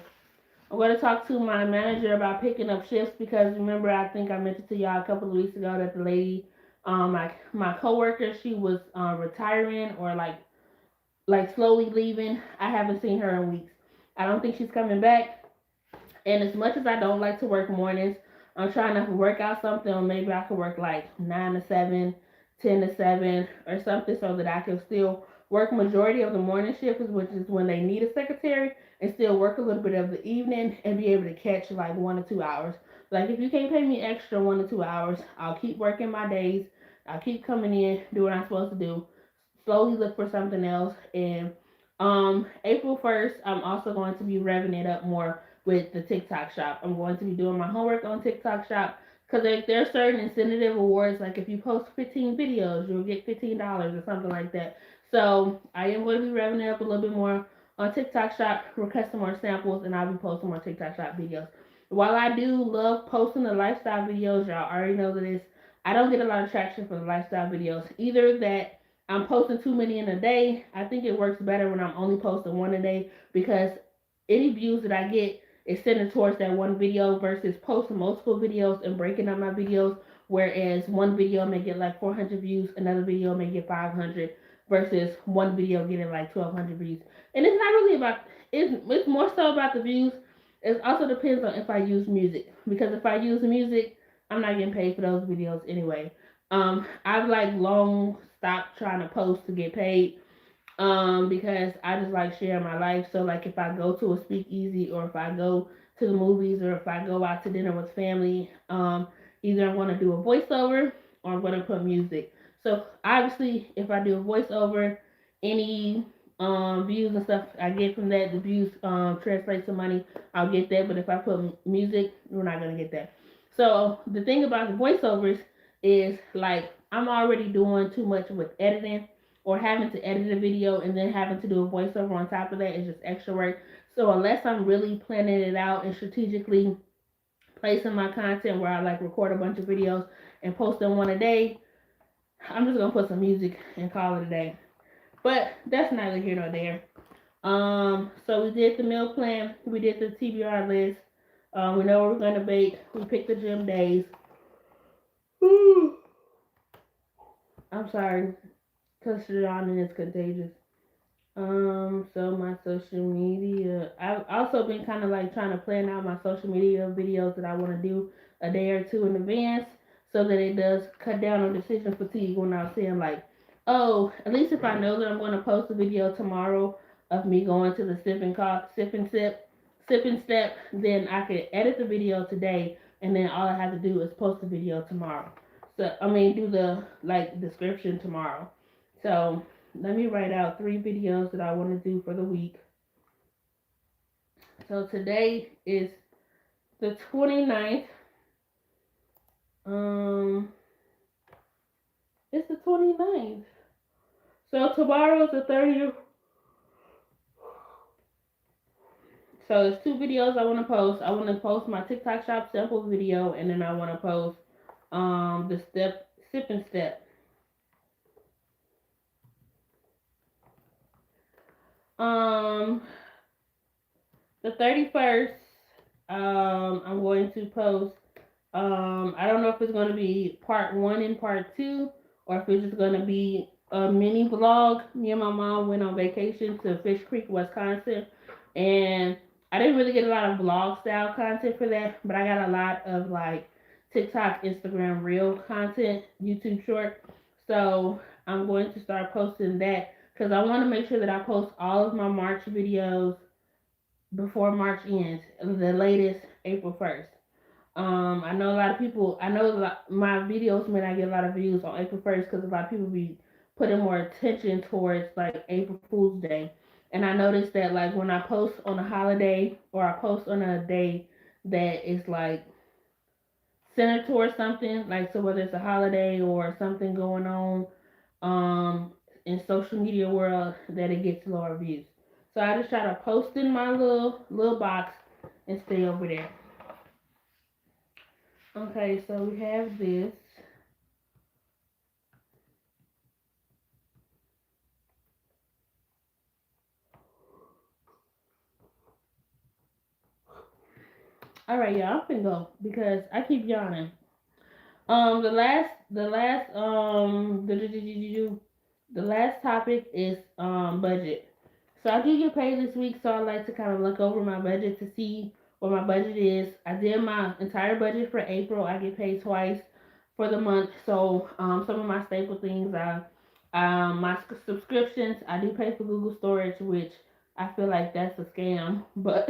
Speaker 1: I'm going to talk to my manager about picking up shifts because remember I think I mentioned to y'all a couple of weeks ago that the lady, my coworker, she was retiring or like slowly leaving. I haven't seen her in weeks. I don't think she's coming back. And as much as I don't like to work mornings, I'm trying to work out something, or maybe I could work like 9 to 7, 10 to 7, or something so that I can still work majority of the morning shift, which is when they need a secretary, and still work a little bit of the evening and be able to catch like 1 or 2 hours. Like if you can't pay me extra 1 or 2 hours, I'll keep working my days. I'll keep coming in, do what I'm supposed to do, slowly look for something else. And April 1st, I'm also going to be revving it up more with the TikTok shop. I'm going to be doing my homework on TikTok shop because there are certain incentive awards. Like if you post 15 videos, you'll get $15 or something like that. So I am going to be revving it up a little bit more on TikTok shop, requesting more samples, and I'll be posting more TikTok shop videos. While I do love posting the lifestyle videos, y'all already know this. I don't get a lot of traction for the lifestyle videos. Either that I'm posting too many in a day. I think it works better when I'm only posting one a day because any views that I get is centered towards that one video versus posting multiple videos and breaking up my videos. Whereas one video may get like 400 views, another video may get 500 versus one video getting like 1,200 views. And it's not really about, it's more so about the views. It also depends on if I use music because if I use music, I'm not getting paid for those videos anyway. I've like long stopped trying to post to get paid because I just like sharing my life. So like if I go to a speakeasy or if I go to the movies or if I go out to dinner with family, either I'm going to do a voiceover or I'm going to put music. So obviously if I do a voiceover, any views and stuff I get from that, the views translate to money, I'll get that. But if I put music, we're not going to get that. So the thing about the voiceovers is like I'm already doing too much with editing or having to edit a video and then having to do a voiceover on top of that is just extra work. So unless I'm really planning it out and strategically placing my content where I like record a bunch of videos and post them one a day, I'm just gonna put some music and call it a day. But that's neither here nor there. So we did the meal plan, we did the TBR list. We know what we're gonna bake. We picked the gym days. I'm sorry, because yawning is contagious. So my social media, I've also been kind of like trying to plan out my social media videos that I want to do a day or two in advance so that it does cut down on decision fatigue when I was saying like, oh, at least if I know that I'm going to post a video tomorrow of me going to the sip and step, then I could edit the video today and then all I have to do is post the video tomorrow. So, I mean, do the like description tomorrow. So, let me write out 3 videos that I want to do for the week. So today is the 29th. Um, it's the 29th. So tomorrow's the 30th. So there's two videos I want to post. I want to post my TikTok shop sample video, and then I want to post the sip and step. Um, the 31st, I'm going to post. I don't know if it's going to be part one and part two, or if it's just going to be a mini vlog. Me and my mom went on vacation to Fish Creek, Wisconsin, and I didn't really get a lot of vlog style content for that, but I got a lot of like TikTok, Instagram reel content, YouTube short. So I'm going to start posting that because I want to make sure that I post all of my March videos before March ends, the latest April 1st. I know a lot of people. I know my videos may not get a lot of views on April 1st because a lot of people be putting more attention towards like April Fool's Day. And I noticed that like when I post on a holiday or I post on a day that is like centered towards something, like so whether it's a holiday or something going on um in social media world, that it gets lower views. So I just try to post in my little box and stay over there. Okay, so we have this. All right, y'all, I'm finna go because I keep yawning. The last topic is budget. So I do get paid this week, so I like to kind of look over my budget to see what my budget is. I did my entire budget for April. I get paid twice for the month, so some of my staple things are my subscriptions. I do pay for Google storage, which I feel like that's a scam, but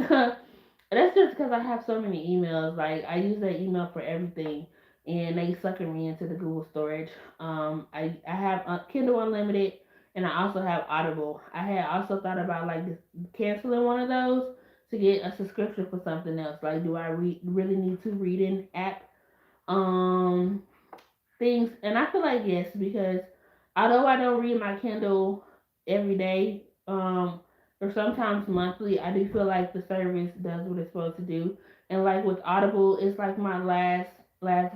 Speaker 1: that's just because I have so many emails. Like I use that email for everything, and they sucking me into the Google storage. I have Kindle Unlimited, and I also have Audible. I had also thought about like canceling one of those to get a subscription for something else. Like, do I really need to reading app um things? And I feel like yes, because although I don't read my Kindle every day, or sometimes monthly, I do feel like the service does what it's supposed to do. And like with Audible, it's like my last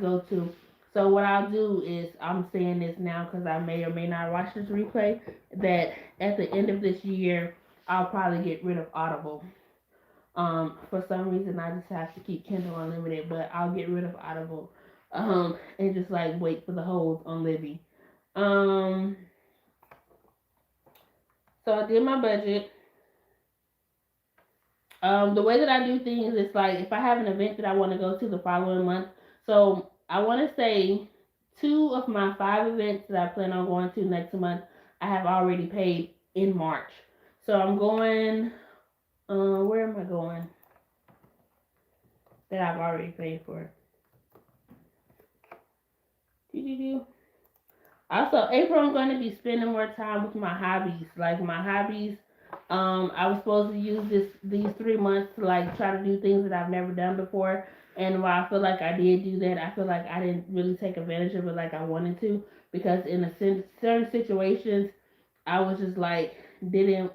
Speaker 1: go to. So what I'll do is I'm saying this now because I may or may not watch this replay. That at the end of this year, I'll probably get rid of Audible. For some reason, I just have to keep Kindle Unlimited, but I'll get rid of Audible. And just like wait for the hold on Libby. Um, so I did my budget. The way that I do things is like if I have an event that I want to go to the following month. So I want to say two of my five events that I plan on going to next month, I have already paid in March. So I'm going. Where am I going? That I've already paid for. Also, April, I'm going to be spending more time with my hobbies. Like my hobbies, I was supposed to use these 3 months to like try to do things that I've never done before. And while I feel like I did do that, I feel like I didn't really take advantage of it like I wanted to because in certain situations, I was just like didn't.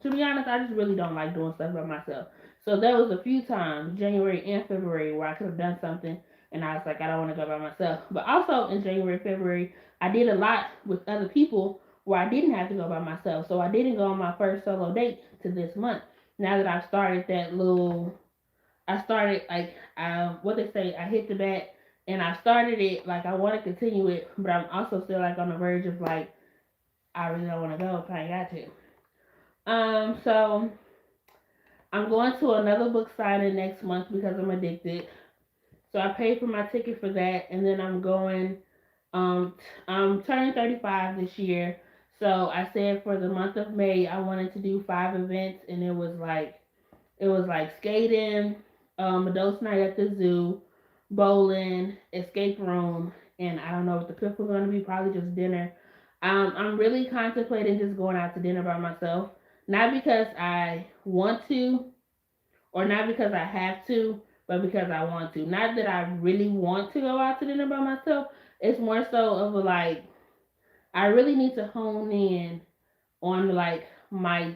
Speaker 1: To be honest, I just really don't like doing stuff by myself. So there was a few times, January and February, where I could have done something, and I was like, I don't want to go by myself. But also in January, February, I did a lot with other people where I didn't have to go by myself. So I didn't go on my first solo date to this month. Now that I've started I started like what they say, I hit the bat, and I started it like I want to continue it, but I'm also still like on the verge of like I really don't want to go if I ain't got to. So I'm going to another book signing next month because I'm addicted. So I paid for my ticket for that, and then I'm going. I'm turning 35 this year, so I said for the month of May I wanted to do 5 events, and it was like skating, adults night at the zoo, bowling, escape room, and I don't know what the cook was going to be. Probably just dinner. I'm really contemplating just going out to dinner by myself, not because I want to, or not because I have to, but because I want to. Not that I really want to go out to dinner by myself. It's more so of a like I really need to hone in on like my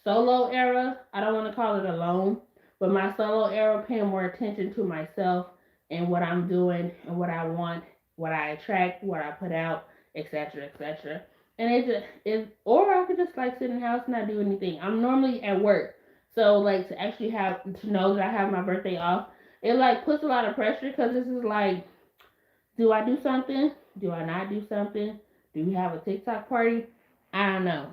Speaker 1: solo era. I don't want to call it alone, but my solo era, paying more attention to myself and what I'm doing and what I want, what I attract, what I put out, etc., etc. And it just is, or I could just like sit in the house and not do anything. I'm normally at work, so like to actually have to know that I have my birthday off, it like puts a lot of pressure because this is like, do I do something? Do I not do something? Do we have a TikTok party? I don't know.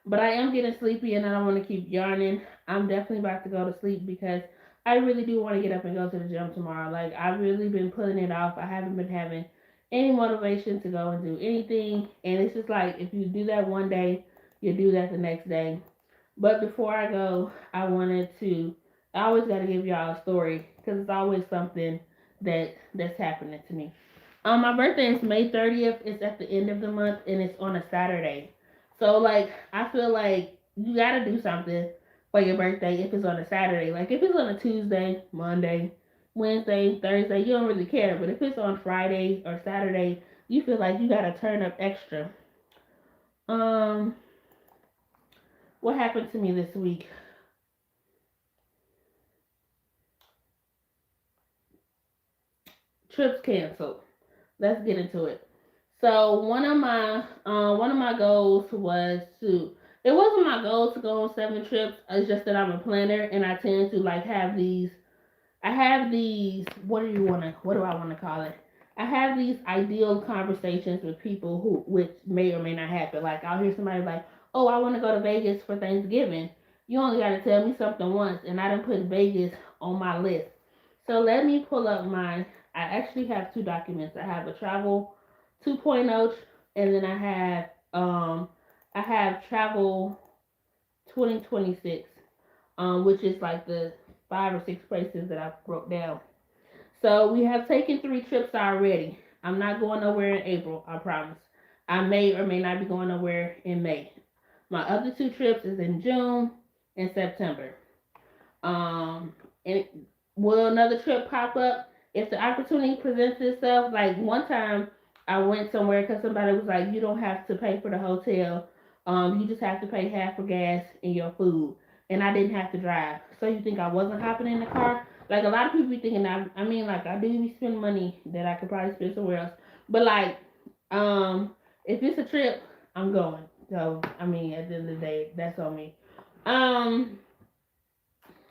Speaker 1: But I am getting sleepy and I don't want to keep yarning. I'm definitely about to go to sleep because I really do want to get up and go to the gym tomorrow. Like, I've really been putting it off. I haven't been having any motivation to go and do anything. And it's just like, if you do that one day, you do that the next day. But before I go, I always got to give y'all a story because it's always something that's happening to me. My birthday is May 30th. It's at the end of the month and it's on a Saturday. So like I feel like you gotta do something for your birthday if it's on a Saturday. Like if it's on a Tuesday, Monday, Wednesday, Thursday, you don't really care. But if it's on Friday or Saturday, you feel like you gotta turn up extra. Um, what happened to me this week? Trips canceled. Let's get into it. So one of my goals was to, it wasn't my goal to go on 7 trips. It's just that I'm a planner and I tend to like have these, I have these, what do I want to call it? I have these ideal conversations with people who which may or may not happen. Like I'll hear somebody like, "Oh, I want to go to Vegas for Thanksgiving." You only got to tell me something once, and I didn't put Vegas on my list. So let me pull up mine. I actually have 2 documents. I have a travel 2.0, and then I have travel 2026, which is like the 5 or 6 places that I broke down. So we have taken 3 trips already. I'm not going nowhere in April, I promise. I may or may not be going nowhere in May. My other 2 trips is in June and September. And will another trip pop up if the opportunity presents itself? Like one time, I went somewhere because somebody was like, "You don't have to pay for the hotel. You just have to pay half for gas and your food." And I didn't have to drive. So you think I wasn't hopping in the car? Like a lot of people be thinking I mean, like I do be spending money that I could probably spend somewhere else. But like, if it's a trip, I'm going. So I mean, at the end of the day, that's on me. Um,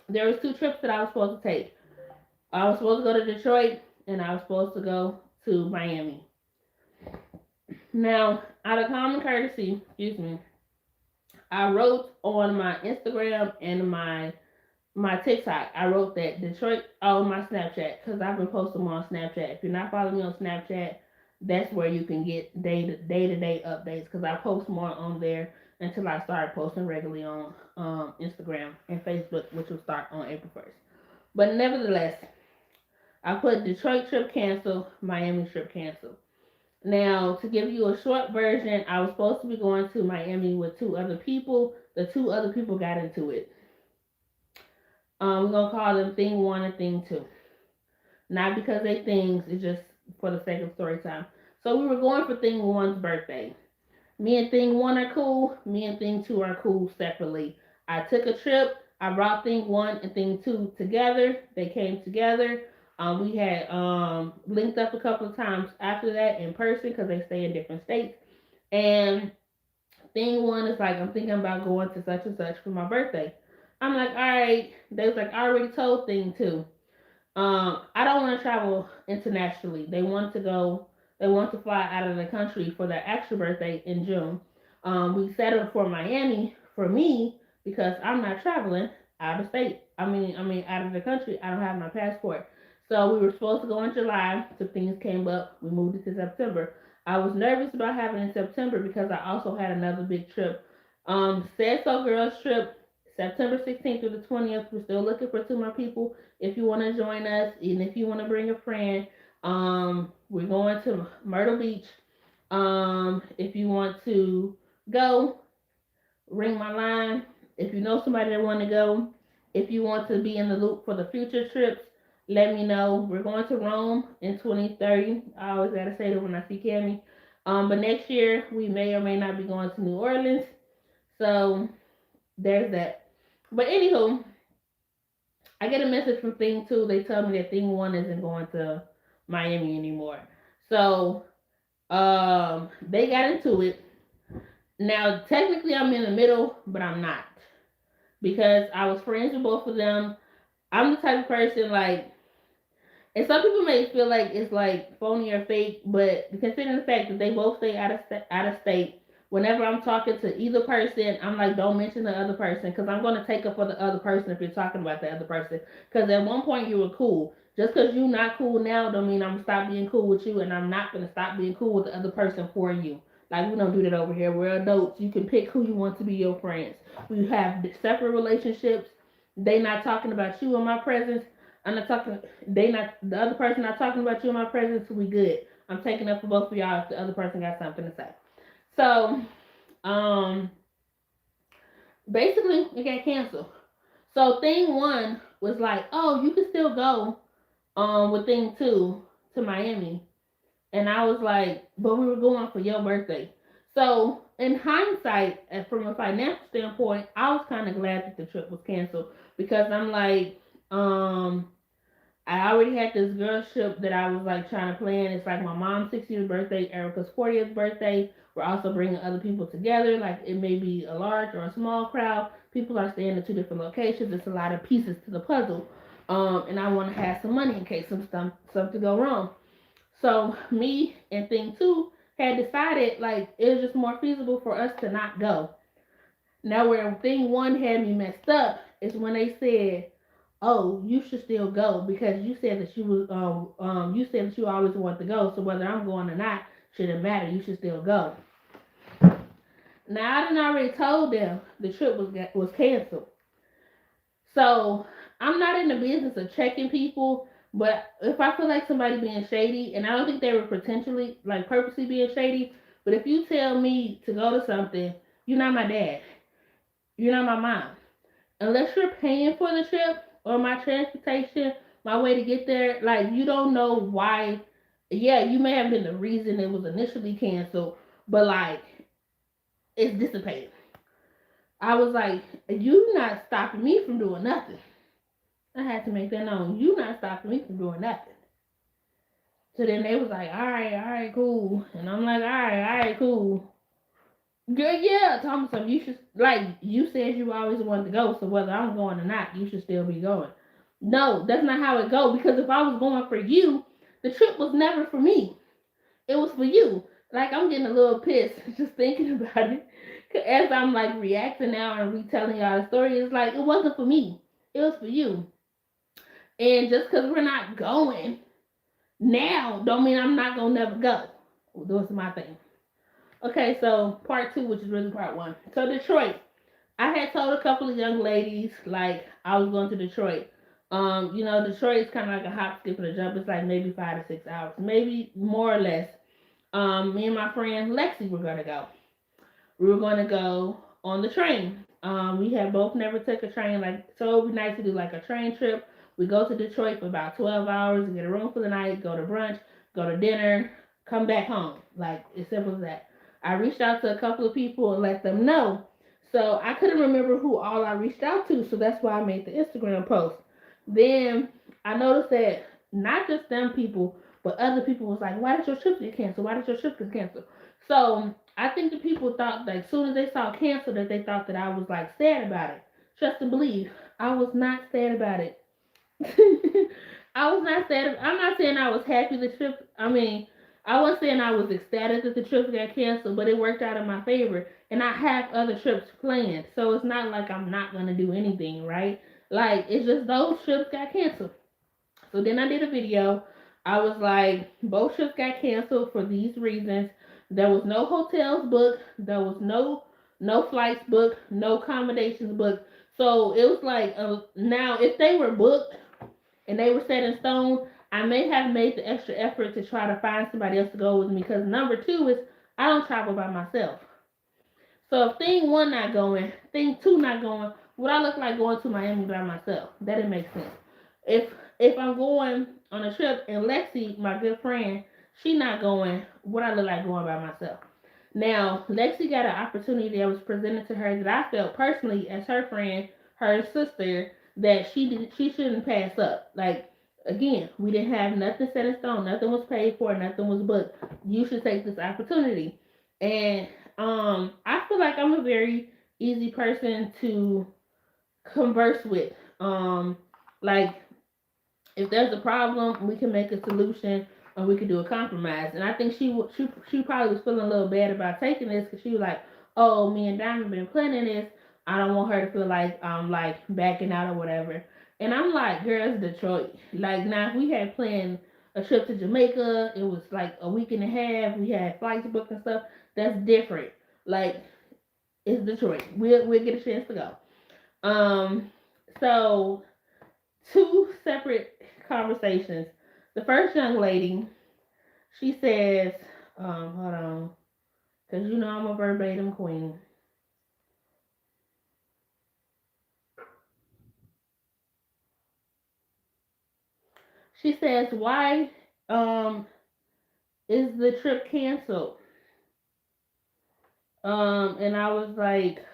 Speaker 1: there was 2 trips that I was supposed to take. I was supposed to go to Detroit and I was supposed to go to Miami. Now, out of common courtesy, excuse me, I wrote on my Instagram and my TikTok. I wrote that Detroit on my Snapchat because I've been posting more on Snapchat. If you're not following me on Snapchat, that's where you can get day to day updates because I post more on there until I start posting regularly on Instagram and Facebook, which will start on April 1st. But nevertheless, I put Detroit trip canceled, Miami trip canceled. Now, to give you a short version, I was supposed to be going to Miami with 2 other people. The 2 other people got into it. We're gonna call them thing one and thing two. Not because they things, it's just for the sake of story time. So we were going for thing one's birthday. Me and thing one are cool. Me and thing two are cool separately. I took a trip. I brought thing one and thing two together. They came together. We had linked up a couple of times after that in person because they stay in different states. And thing one is like, I'm thinking about going to such and such for my birthday. I'm like, all right. They was like, I already told thing two. I don't want to travel internationally. They want to go. They want to fly out of the country for their actual birthday in June. We settled for Miami for me because I'm not traveling out of state. I mean, out of the country. I don't have my passport. So we were supposed to go in July. So things came up. We moved it to September. I was nervous about having it in September because I also had another big trip. Said So Girls trip, September 16th through the 20th. We're still looking for 2 more people if you want to join us and if you want to bring a friend. We're going to Myrtle Beach. If you want to go, ring my line. If you know somebody that want to go, if you want to be in the loop for the future trips, let me know. We're going to Rome in 2030. I always gotta say that when I see Cammy. But next year we may or may not be going to New Orleans. So there's that. But anywho, I get a message from Thing 2. They tell me that Thing 1 isn't going to Miami anymore. So they got into it. Now technically I'm in the middle, but I'm not. Because I was friends with both of them. I'm the type of person like, and some people may feel like it's like phony or fake, but considering the fact that they both stay out of state, whenever I'm talking to either person, I'm like, don't mention the other person because I'm gonna take up for the other person if you're talking about the other person. Because at one point you were cool. Just because you're not cool now, don't mean I'm gonna stop being cool with you, and I'm not gonna stop being cool with the other person for you. Like we don't do that over here. We're adults. You can pick who you want to be your friends. We have separate relationships. They not talking about you in my presence. I'm not talking. They not the other person not talking about you in my presence. We good. I'm taking up for both of y'all if the other person got something to say. So, um, basically it got canceled. So thing 1 was like, oh, you can still go, with thing 2 to Miami, and I was like, but we were going for your birthday. So in hindsight, and from a financial standpoint, I was kind of glad that the trip was canceled because I'm like, I already had this girl trip that I was like trying to plan. It's like my mom's 60th birthday, Erica's 40th birthday. We're also bringing other people together. Like it may be a large or a small crowd. People are staying in 2 different locations. It's a lot of pieces to the puzzle. And I want to have some money in case something go wrong. So me and thing 2 had decided like it was just more feasible for us to not go. Now where thing 1 had me messed up is when they said, oh, you should still go because you said that you said that you always want to go. So whether I'm going or not shouldn't matter. You should still go. Now I done already told them the trip was canceled. So I'm not in the business of checking people, but if I feel like somebody being shady, and I don't think they were potentially like purposely being shady, but if you tell me to go to something, you're not my dad. You're not my mom. Unless you're paying for the trip or my transportation, my way to get there, like you don't know why. Yeah, you may have been the reason it was initially canceled, but like it's dissipated. I was like, you not stopping me from doing nothing. I had to make that known. You not stopping me from doing nothing. So then they was like, all right, cool. And I'm like, all right, cool. Girl, yeah, Thomas, you should, like, you said you always wanted to go, so whether I'm going or not, you should still be going. No, that's not how it goes, because if I was going for you, the trip was never for me. It was for you. Like, I'm getting a little pissed just thinking about it. As I'm, like, reacting now and retelling y'all the story, it's like, it wasn't for me. It was for you. And just because we're not going now, don't mean I'm not going to never go. Well, that's my thing. Okay, so part 2, which is really part 1. So Detroit. I had told a couple of young ladies like I was going to Detroit. Detroit is kind of like a hop, skip, and a jump. It's like maybe 5 to 6 hours, maybe more or less. Me and my friend Lexi were gonna go. We were gonna go on the train. We had both never took a train, like so it would be nice to do like a train trip. We go to Detroit for about 12 hours and get a room for the night, go to brunch, go to dinner, come back home. Like as simple as that. I reached out to a couple of people and let them know. So I couldn't remember who all I reached out to, so that's why I made the Instagram post. Then I noticed that not just them people, but other people was like, why did your trip get canceled? Why did your trip get canceled? So I think the people thought that as soon as they saw cancel that they thought that I was like sad about it. Trust and believe, I was not sad about it. I was not sad. I'm not saying I was happy the trip. I wasn't saying I was ecstatic that the trip got canceled, but it worked out in my favor. And I have other trips planned, so it's not like I'm not gonna do anything, right? Like it's just those trips got canceled. So then I did a video. I was like, both trips got canceled for these reasons. There was no hotels booked. There was no flights booked. No accommodations booked. So it was like, now if they were booked and they were set in stone, I may have made the extra effort to try to find somebody else to go with me. Because number 2 is I don't travel by myself. So if thing one not going, thing two not going, what I look like going to Miami by myself? That didn't make sense. If if I'm going on a trip and Lexi, my good friend, she not going, what I look like going by myself? Now Lexi got an opportunity that was presented to her that I felt personally as her friend, her sister, that she shouldn't pass up. Like again, we didn't have nothing set in stone, nothing was paid for, nothing was booked. You should take this opportunity. And I feel like I'm a very easy person to converse with. Like if there's a problem, we can make a solution or we could do a compromise. And I think she probably was feeling a little bad about taking this because she was like, "Oh, me and Diamond been planning this. I don't want her to feel like I'm like backing out or whatever." And I'm like, "Girl, it's Detroit. Like now, if we had planned a trip to Jamaica, it was like a week and a half. We had flights booked and stuff. That's different. Like it's Detroit. We'll get a chance to go." So two separate conversations. The first young lady, she says, hold on, because you know I'm a verbatim queen. She says, why is the trip canceled? And I was like,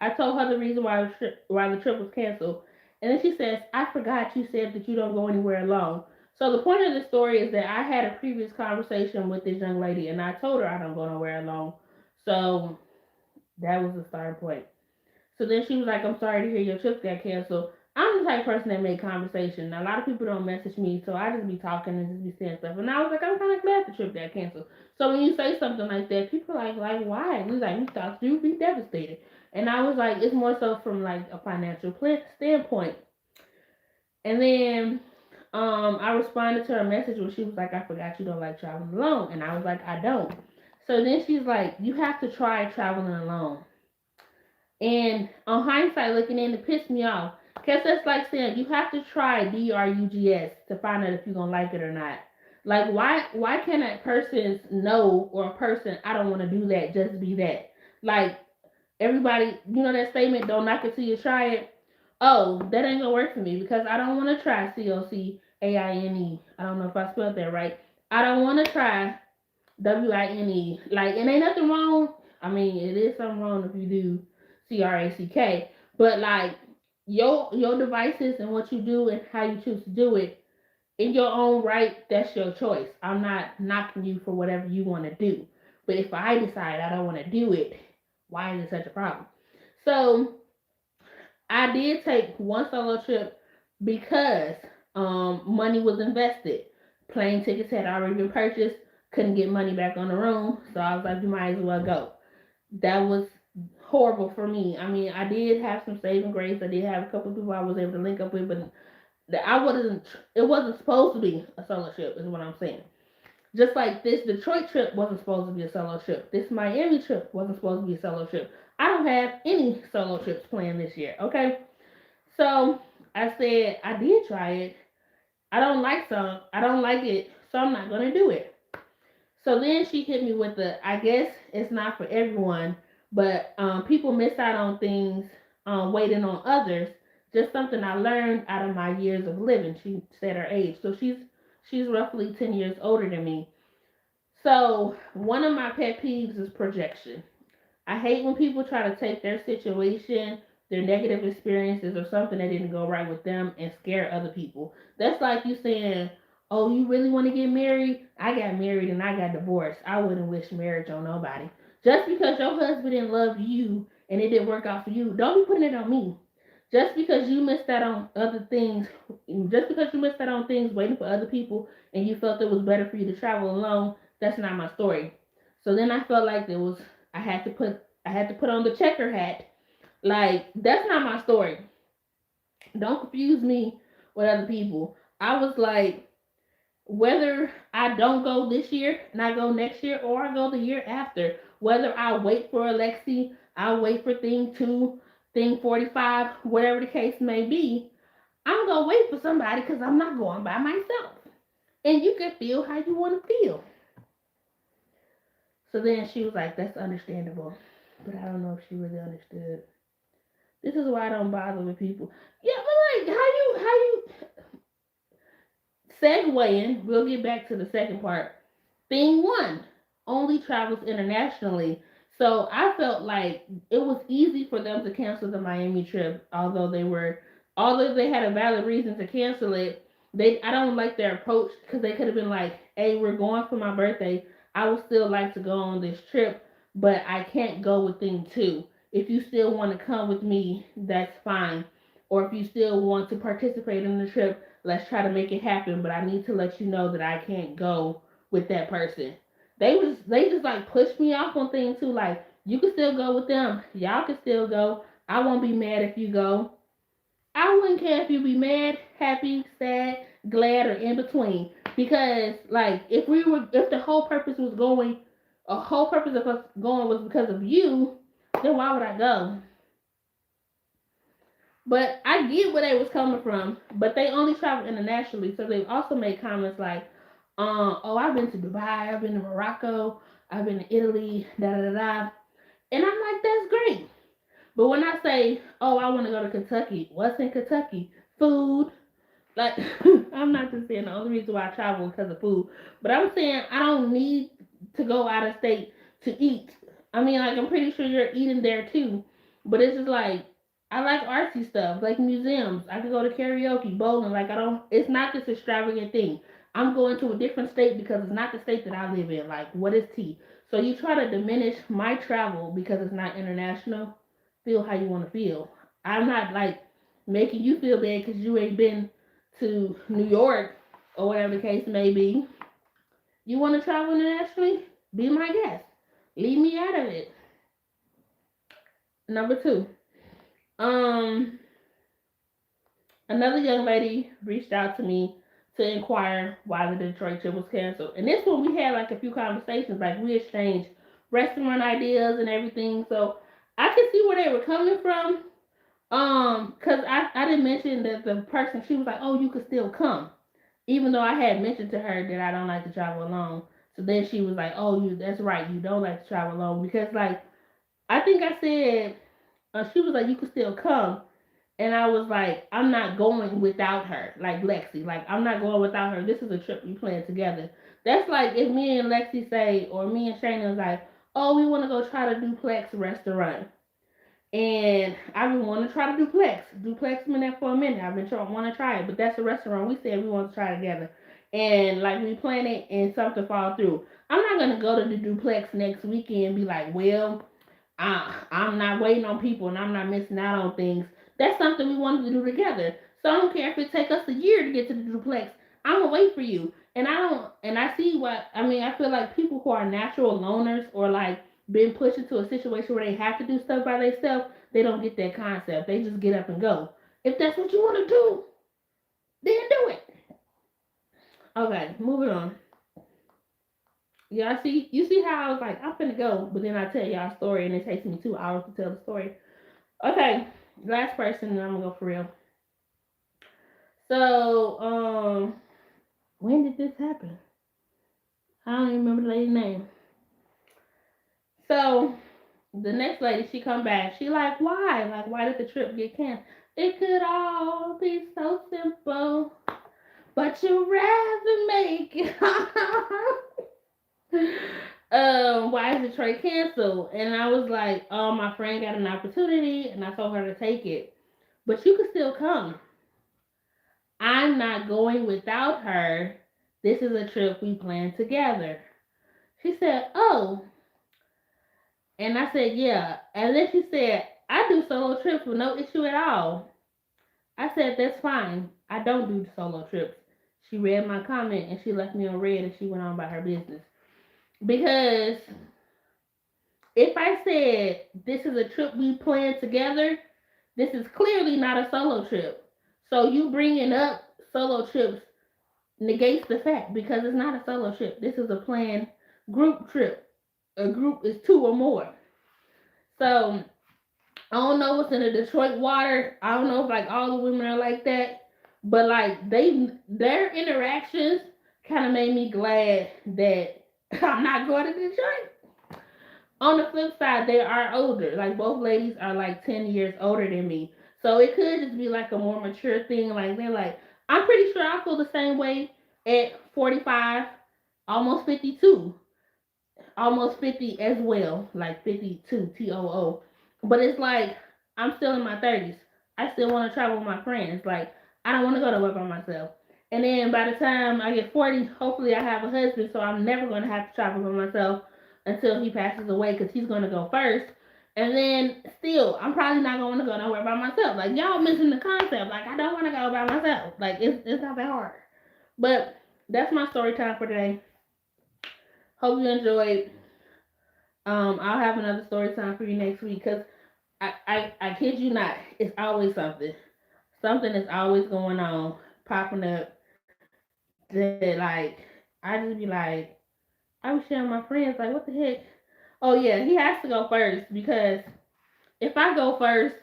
Speaker 1: I told her the reason why the trip was canceled. And then she says, I forgot you said that you don't go anywhere alone. So the point of the story is that I had a previous conversation with this young lady and I told her I don't go nowhere alone. So that was the starting point. So then she was like, I'm sorry to hear your trip got canceled. I'm the type of person that make conversation. Now, a lot of people don't message me, so I just be talking and just be saying stuff. And I was like, I'm kind of glad the trip got canceled. So when you say something like that, people are like why? We like, we thought you'd be devastated. And I was like, it's more so from like a financial standpoint. And then I responded to her message where she was like, I forgot you don't like traveling alone. And I was like, I don't. So then she's like, you have to try traveling alone. And on hindsight, looking in, it pissed me off. Because that's like saying you have to try drugs to find out if you're going to like it or not. Like, why can't a person know or a person, I don't want to do that, just be that? Like, everybody, you know that statement, don't knock it till you try it? Oh, that ain't going to work for me because I don't want to try COCAINE. I don't know if I spelled that right. I don't want to try WINE. Like, it ain't nothing wrong. I mean, it is something wrong if you do CRACK. But like your devices and what you do and how you choose to do it in your own right, that's your choice. I'm not knocking you for whatever you want to do. But if I decide I don't want to do it, why is it such a problem? So I did take one solo trip because money was invested. Plane tickets had already been purchased. Couldn't get money back on the room, so I was like, you might as well go. That was horrible for me. I mean, I did have some saving grace. I did have a couple of people I was able to link up with, but I wasn't. It wasn't supposed to be a solo trip, is what I'm saying. Just like this Detroit trip wasn't supposed to be a solo trip. This Miami trip wasn't supposed to be a solo trip. I don't have any solo trips planned this year. Okay, so I said I did try it. I don't like some. I don't like it, so I'm not gonna do it. So then she hit me with the, I guess it's not for everyone, but people miss out on things waiting on others. Just something I learned out of my years of living. She said her age. So she's roughly 10 years older than me. So one of my pet peeves is projection. I hate when people try to take their situation, their negative experiences, or something that didn't go right with them and scare other people. That's like you saying, oh, you really want to get married? I got married and I got divorced. I wouldn't wish marriage on nobody. Just because your husband didn't love you and it didn't work out for you, don't be putting it on me. Just because you missed out on other things, just because you missed out on things waiting for other people and you felt it was better for you to travel alone, that's not my story. So then I felt like there was I had to put on the checker hat. Like that's not my story. Don't confuse me with other people. I was like, whether I don't go this year and I go next year or I go the year after, whether I wait for Alexi, I wait for thing 2, thing 45, whatever the case may be, I'm gonna wait for somebody because I'm not going by myself. And you can feel how you want to feel. So then she was like, that's understandable. But I don't know if she really understood. This is why I don't bother with people. Yeah, but like how you segueing, we'll get back to the second part. Thing one only travels internationally. So I felt like it was easy for them to cancel the Miami trip, although they had a valid reason to cancel it. I don't like their approach because they could have been like, "Hey, we're going for my birthday. I would still like to go on this trip, but I can't go with thing two. If you still want to come with me, that's fine. Or if you still want to participate in the trip, let's try to make it happen. But I need to let you know that I can't go with that person." They just like pushed me off on things too. Like, you can still go with them. Y'all can still go. I won't be mad if you go. I wouldn't care if you be mad, happy, sad, glad, or in between. Because like if the whole purpose was going, a whole purpose of us going was because of you, then why would I go? But I get where they was coming from. But they only travel internationally, so they've also made comments like, oh, I've been to Dubai, I've been to Morocco, I've been to Italy, da da da da. And I'm like, that's great. But when I say, oh, I want to go to Kentucky, what's in Kentucky? Food. Like, I'm not just saying the only reason why I travel is because of food, but I'm saying I don't need to go out of state to eat. I mean, like, I'm pretty sure you're eating there too, but it's just like, I like artsy stuff, like museums. I can go to karaoke, bowling. Like, I don't, it's not this extravagant thing. I'm going to a different state because it's not the state that I live in. Like, what is tea? So you try to diminish my travel because it's not international. Feel how you want to feel. I'm not like making you feel bad because you ain't been to New York or whatever the case may be. You want to travel internationally? Be my guest. Leave me out of it. Number two. Um, Another young lady reached out to me to inquire why the Detroit trip was canceled. And this one we had like a few conversations, like we exchanged restaurant ideas and everything. So I could see where they were coming from. Cause I didn't mention that the person, she was like, oh, you could still come. Even though I had mentioned to her that I don't like to travel alone. So then she was like, oh, that's right, you don't like to travel alone. Because like I think I said, she was like, you could still come. And I was like, I'm not going without her, like Lexi. Like, I'm not going without her. This is a trip we plan together. That's like if me and Lexi say, or me and Shayna was like, oh, we want to go try to Duplex restaurant. And I've been wanting to try to Duplex. Duplex been there for a minute. I've been want to try it. But that's a restaurant we said we want to try together. And like we plan it and something fall through. I'm not going to go to the Duplex next weekend and be like, well, I'm not waiting on people and I'm not missing out on things. That's something we wanted to do together. So I don't care if it take us a year to get to the Duplex. I'm gonna wait for you. And I don't. And I see what I mean. I feel like people who are natural loners or like been pushed into a situation where they have to do stuff by themselves, they don't get that concept. They just get up and go. If that's what you want to do, then do it. Okay, moving on. Yeah, you see how I was like, I'm finna go, but then I tell y'all a story and it takes me 2 hours to tell the story. Okay, last person, and I'm gonna go for real. So, when did this happen? I don't even remember the lady's name. So, the next lady, she come back. She like, why? Like, why did the trip get canceled? It could all be so simple, but you rather make it. Why is Detroit canceled? And I was like, oh, my friend got an opportunity, and I told her to take it. But you can still come. I'm not going without her. This is a trip we planned together. She said, oh. And I said, yeah. And then she said, I do solo trips with no issue at all. I said, that's fine. I don't do solo trips. She read my comment and she left me on red and she went on about her business. Because if I said this is a trip we planned together, this is clearly not a solo trip. So you bringing up solo trips negates the fact because it's not a solo trip. This is a planned group trip. A group is two or more. So I don't know what's in the Detroit water. I don't know if like all the women are like that, but like their interactions kind of made me glad that I'm not going to Detroit. On the flip side, they are older. Like both ladies are like 10 years older than me. So it could just be like a more mature thing. Like they're like, I'm pretty sure I feel the same way at 45, almost 52, almost 50 as well, like 52 TOO. But it's like I'm still in my 30s. I still want to travel with my friends. Like I don't want to go to work by myself. And then by the time I get 40, hopefully I have a husband, so I'm never going to have to travel by myself until he passes away because he's going to go first. And then still, I'm probably not going to go nowhere by myself. Like y'all missing the concept. Like I don't want to go by myself. Like it's not that hard. But that's my story time for today. Hope you enjoyed. I'll have another story time for you next week because I kid you not, it's always something. Something is always going on, popping up that like I just be like, I was sharing with my friends like, what the heck? Oh yeah, he has to go first because if I go first,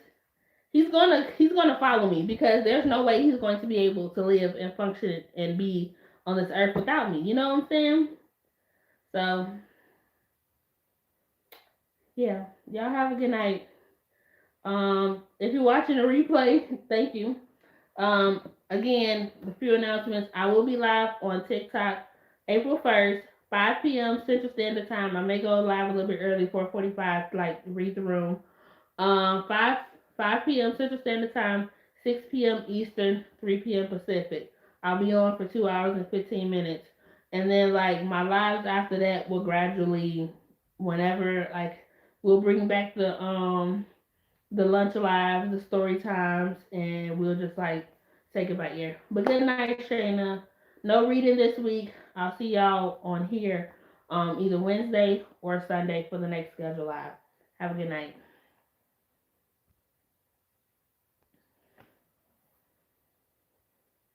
Speaker 1: he's gonna follow me because there's no way he's going to be able to live and function and be on this earth without me. You know what I'm saying? So yeah, y'all have a good night. If you're watching the replay, thank you. Again, a few announcements. I will be live on TikTok April 1st, 5 p.m. Central Standard Time. I may go live a little bit early, 4:45, like read the room. 5 5 p.m. Central Standard Time, 6 p.m. Eastern, 3 p.m. Pacific. I'll be on for 2 hours and 15 minutes, and then like my lives after that will gradually, whenever like we'll bring back the lunch lives, the story times, and we'll just like take it by ear. But good night, Shayna. No reading this week. I'll see y'all on here either Wednesday or Sunday for the next schedule live. Have a good night.